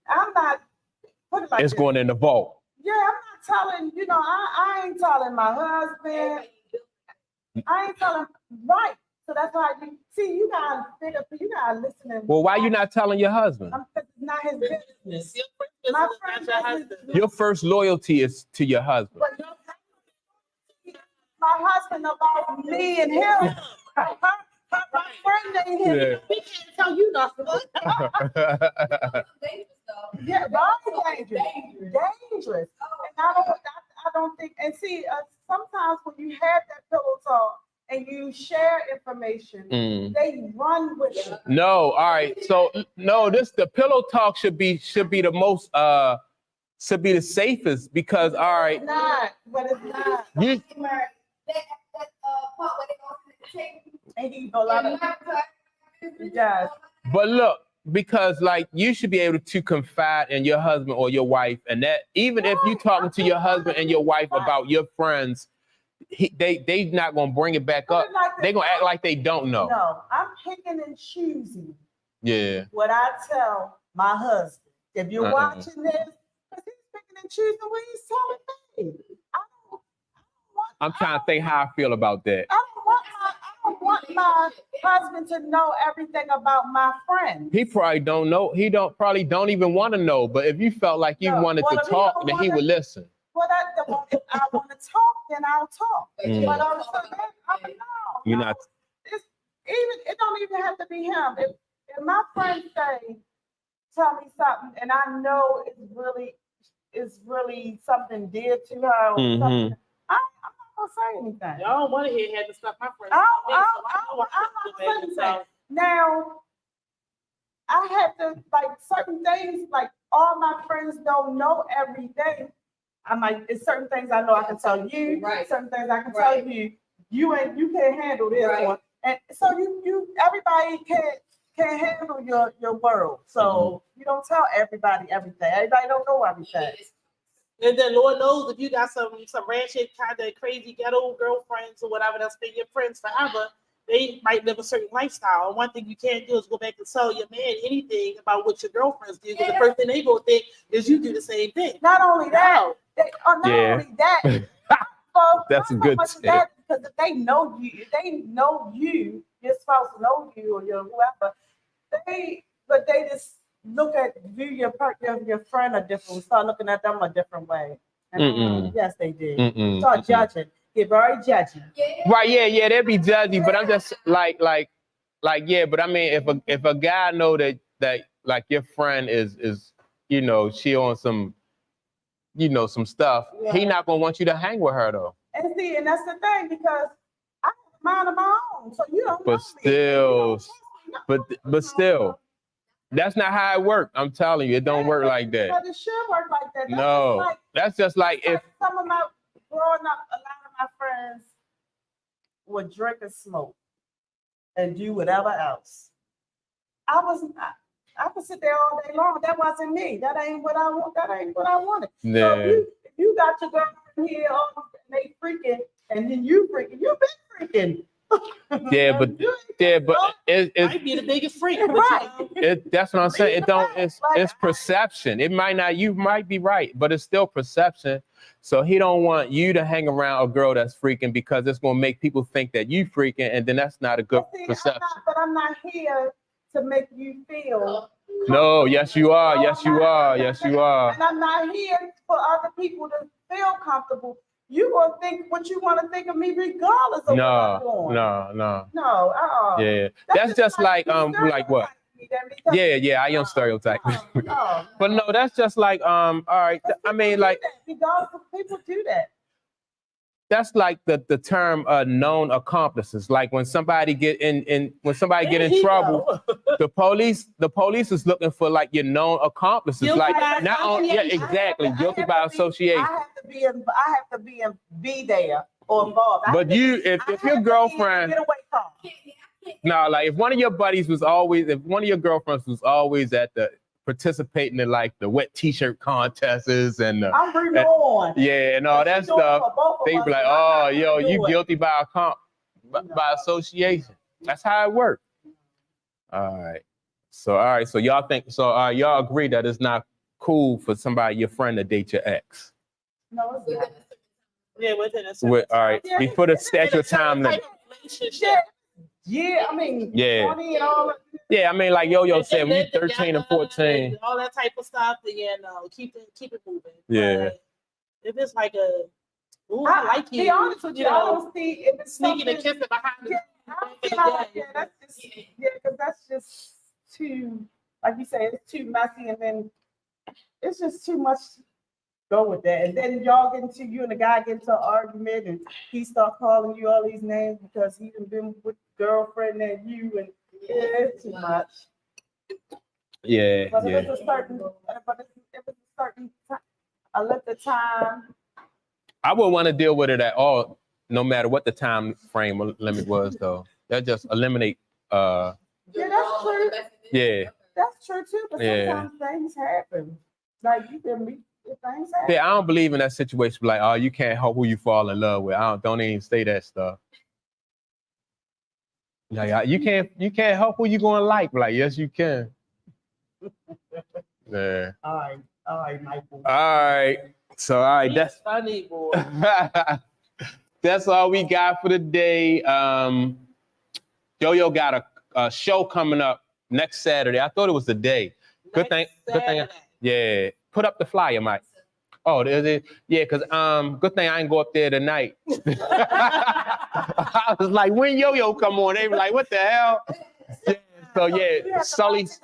I'm not. Put it like It's this. going in the vault. Yeah, I'm not telling. I ain't telling my husband. I ain't telling. Right. So that's why you see. You gotta figure. You gotta listen. And Well, why you not telling your husband? It's not his business. Your My friend friend is is Your first loyalty is to your husband. But my husband about me and him. My friend ain't him. Yeah. We can't tell you nothing. Yeah, very dangerous. And I don't think. And see, sometimes when you have that pillow talk and you share information, they run with it. No, all right. So no, the pillow talk should be the most should be the safest because all right. It's not, but it's not. You, That part where they go to the table. And he go a lot of. Yes. but look, because like you should be able to confide in your husband or your wife, and that even if you talking to your husband and your wife about your friends, they not gonna bring it back up. They gonna act like they don't know. No, I'm picking and choosing. Yeah. What I tell my husband. If you're watching this, because he's picking and choosing what he's telling me. I'm trying to think how I feel about that. I don't want my husband to know everything about my friends. He probably don't know. He probably don't even want to know. But if you felt like you wanted to talk, then he would listen. Well, if I want to talk, then I'll talk. But no, You're not. It don't even have to be him. If my friends tell me something, and I know it's really something dear to her, or something, I'm not gonna say anything. Y'all don't want to hear had to stuff my friends. I'm not gonna say anything. Now, I have to certain things. Like all my friends don't know everything. I'm like, it's certain things I know I can tell you. Right. Certain things I can tell you. You can't handle this one. And so everybody can't handle your world. So you don't tell everybody everything. Everybody don't know everything. And then Lord knows if you got some ratchet kind of crazy ghetto girlfriends or whatever that's been your friends forever, they might live a certain lifestyle. And one thing you can't do is go back and tell your man anything about what your girlfriends do. Because the first thing they go think is you do the same thing. Not only that, only that. That's a good tip. Because if they know you, your spouse know you or your whoever, they just view your friend a different, start looking at them a different way. And, yes, they did. Start judging. Get very judging. Right? Yeah, they'd be judgy. But I'm just like, yeah. But I mean, if a guy know that like your friend is she on some some stuff, he not gonna want you to hang with her though. And see, and that's the thing because I have mine of my own, so you don't. But still, but still. That's not how it works. I'm telling you, it don't work like that. But it should work like that. That's just like if some of my growing up, a lot of my friends would drink and smoke and do whatever else. I could sit there all day long. That wasn't me. That ain't what I want. That ain't what I wanted. Yeah. So if you got your girlfriend here, and they freaking, and then you freaking, you been freaking. Yeah, but it might be the biggest freak. Right. That's what I'm saying. It's perception. It might not. You might be right, but it's still perception. So he don't want you to hang around a girl that's freaking because it's gonna make people think that you freaking, and then that's not a good perception. I'm not here to make you feel. No, yes you are. Yes you are. Yes you are. And I'm not here for other people to feel comfortable. You gonna think what you want to think of me, regardless of what I'm doing. No. Yeah, that's just like what? Yeah, I am stereotyping. But no, that's just like all right. I mean, like regardless of people do that. That's like the term known accomplices. Like when somebody get in trouble, the police is looking for like your known accomplices. Guilty like not only exactly guilty by association. I have to be there or involved. But if your girlfriend get away from. No, like if one of your girlfriends was always at the participating in like the wet t-shirt contests and I'm bringing on. Yeah, and all that stuff, they be like, oh, yo, you guilty by association. That's how it works. All right. So y'all agree that it's not cool for your friend to date your ex. No, it's not. Yeah, within a all right. Yeah, Before the statute of time limit. Yeah, I mean, yeah. 20 and all that. Yeah, I mean, like Yo-Yo said, when you're 13 and 14. All that type of stuff, then keep it moving. Yeah. But if it's like I like you. Be honest with you, I don't see if it's sneaking and kissing behind the that's just because that's just too, like you say, it's too messy, and then it's just too much to go with that. And then you and the guy get into an argument, and he start calling you all these names because he done been with girlfriend and you, and it's too much. Yeah, But yeah. if it's a certain, I let the time. I wouldn't want to deal with it at all, no matter what the time frame limit was, though. That just eliminate. Yeah, that's true. Yeah. That's true too. But sometimes things happen. Like you can meet things happen. Yeah, I don't believe in that situation. Like, oh, you can't help who you fall in love with. Don't even say that stuff. Like, you can't help who you gonna like. Like, yes, you can. Yeah. All right, Michael. All right. So, all right, That's funny, boy. that's all we got for the day. Yo-Yo got a show coming up next Saturday. I thought it was the day. Good thing. Yeah. Put up the flyer, Mike. Oh, is it? Yeah, because good thing I ain't go up there tonight. I was like, when Yo-Yo come on? They were like, what the hell? Yeah, so yeah, Sully's.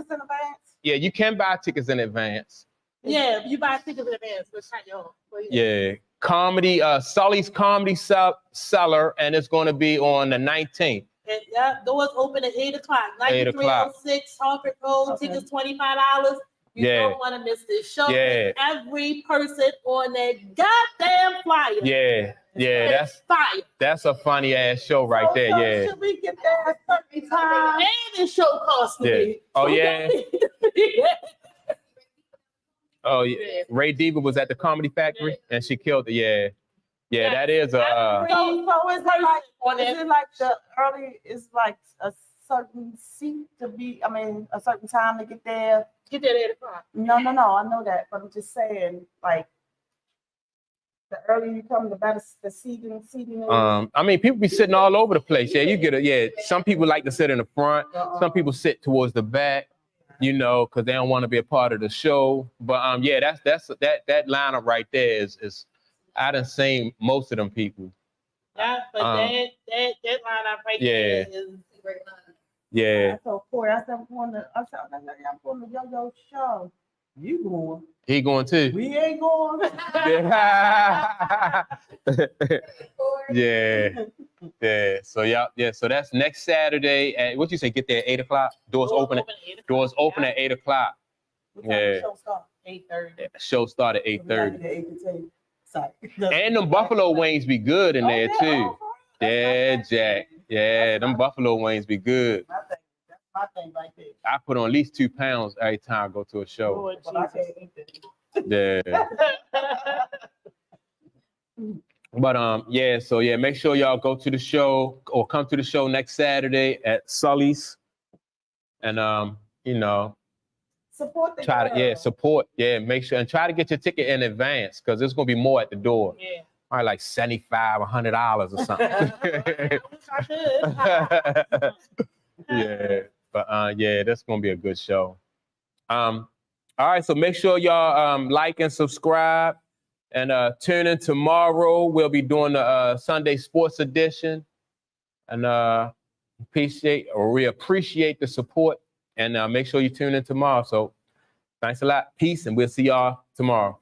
Yeah, you can buy tickets in advance. Yeah, you buy tickets in advance. Let's try your. Yeah, comedy. Sully's Comedy Cellar, and it's going to be on the 19th. And doors open at 8 o'clock. 9306 Harvard Road. Tickets $25. You don't want to miss this show. Yeah. Every person on that goddamn flyer. Yeah, that's fire. That's a funny ass show right there. Yeah. Should we get there at a certain time? And the show cost me. Oh yeah. Yeah. Oh yeah. Ray Diva was at the Comedy Factory and she killed it. Yeah. Yeah, that is a. So is it like the early? Is like a certain seat to be? I mean, a certain time to get there. Get there at 8 o'clock. No. I know that, but I'm just saying, like, the earlier you come, the better the seating. I mean, people be sitting all over the place. Yeah, you get it. Yeah, some people like to sit in the front. Some people sit towards the back. You know, because they don't want to be a part of the show. But yeah, that lineup right there is I done seen most of them people. Yeah, but that lineup right there is a great lineup. Yeah. So Corey, I said I'm going to Yo-Yo show. You going? He going too. We ain't going. Yeah. So that's next Saturday at what you say? Get there at 8 o'clock. Doors open at 8 o'clock. Yeah. Show start 8:30. Show start at 8:30. 8:30. And them buffalo wings be good in there too. Yeah, Jack. Yeah, them buffalo wings be good. That's my thing right there. I put on at least 2 pounds every time I go to a show. Lord Yeah. But so make sure y'all go to the show or come to the show next Saturday at Sully's. And support the support. Yeah, make sure and try to get your ticket in advance because there's gonna be more at the door. Yeah. Probably like $75, $100 or something. I could. Yeah. But that's gonna be a good show. All right, so make sure y'all like and subscribe and tune in tomorrow. We'll be doing the Sunday Sports Edition. And we appreciate the support and make sure you tune in tomorrow. So thanks a lot. Peace, and we'll see y'all tomorrow.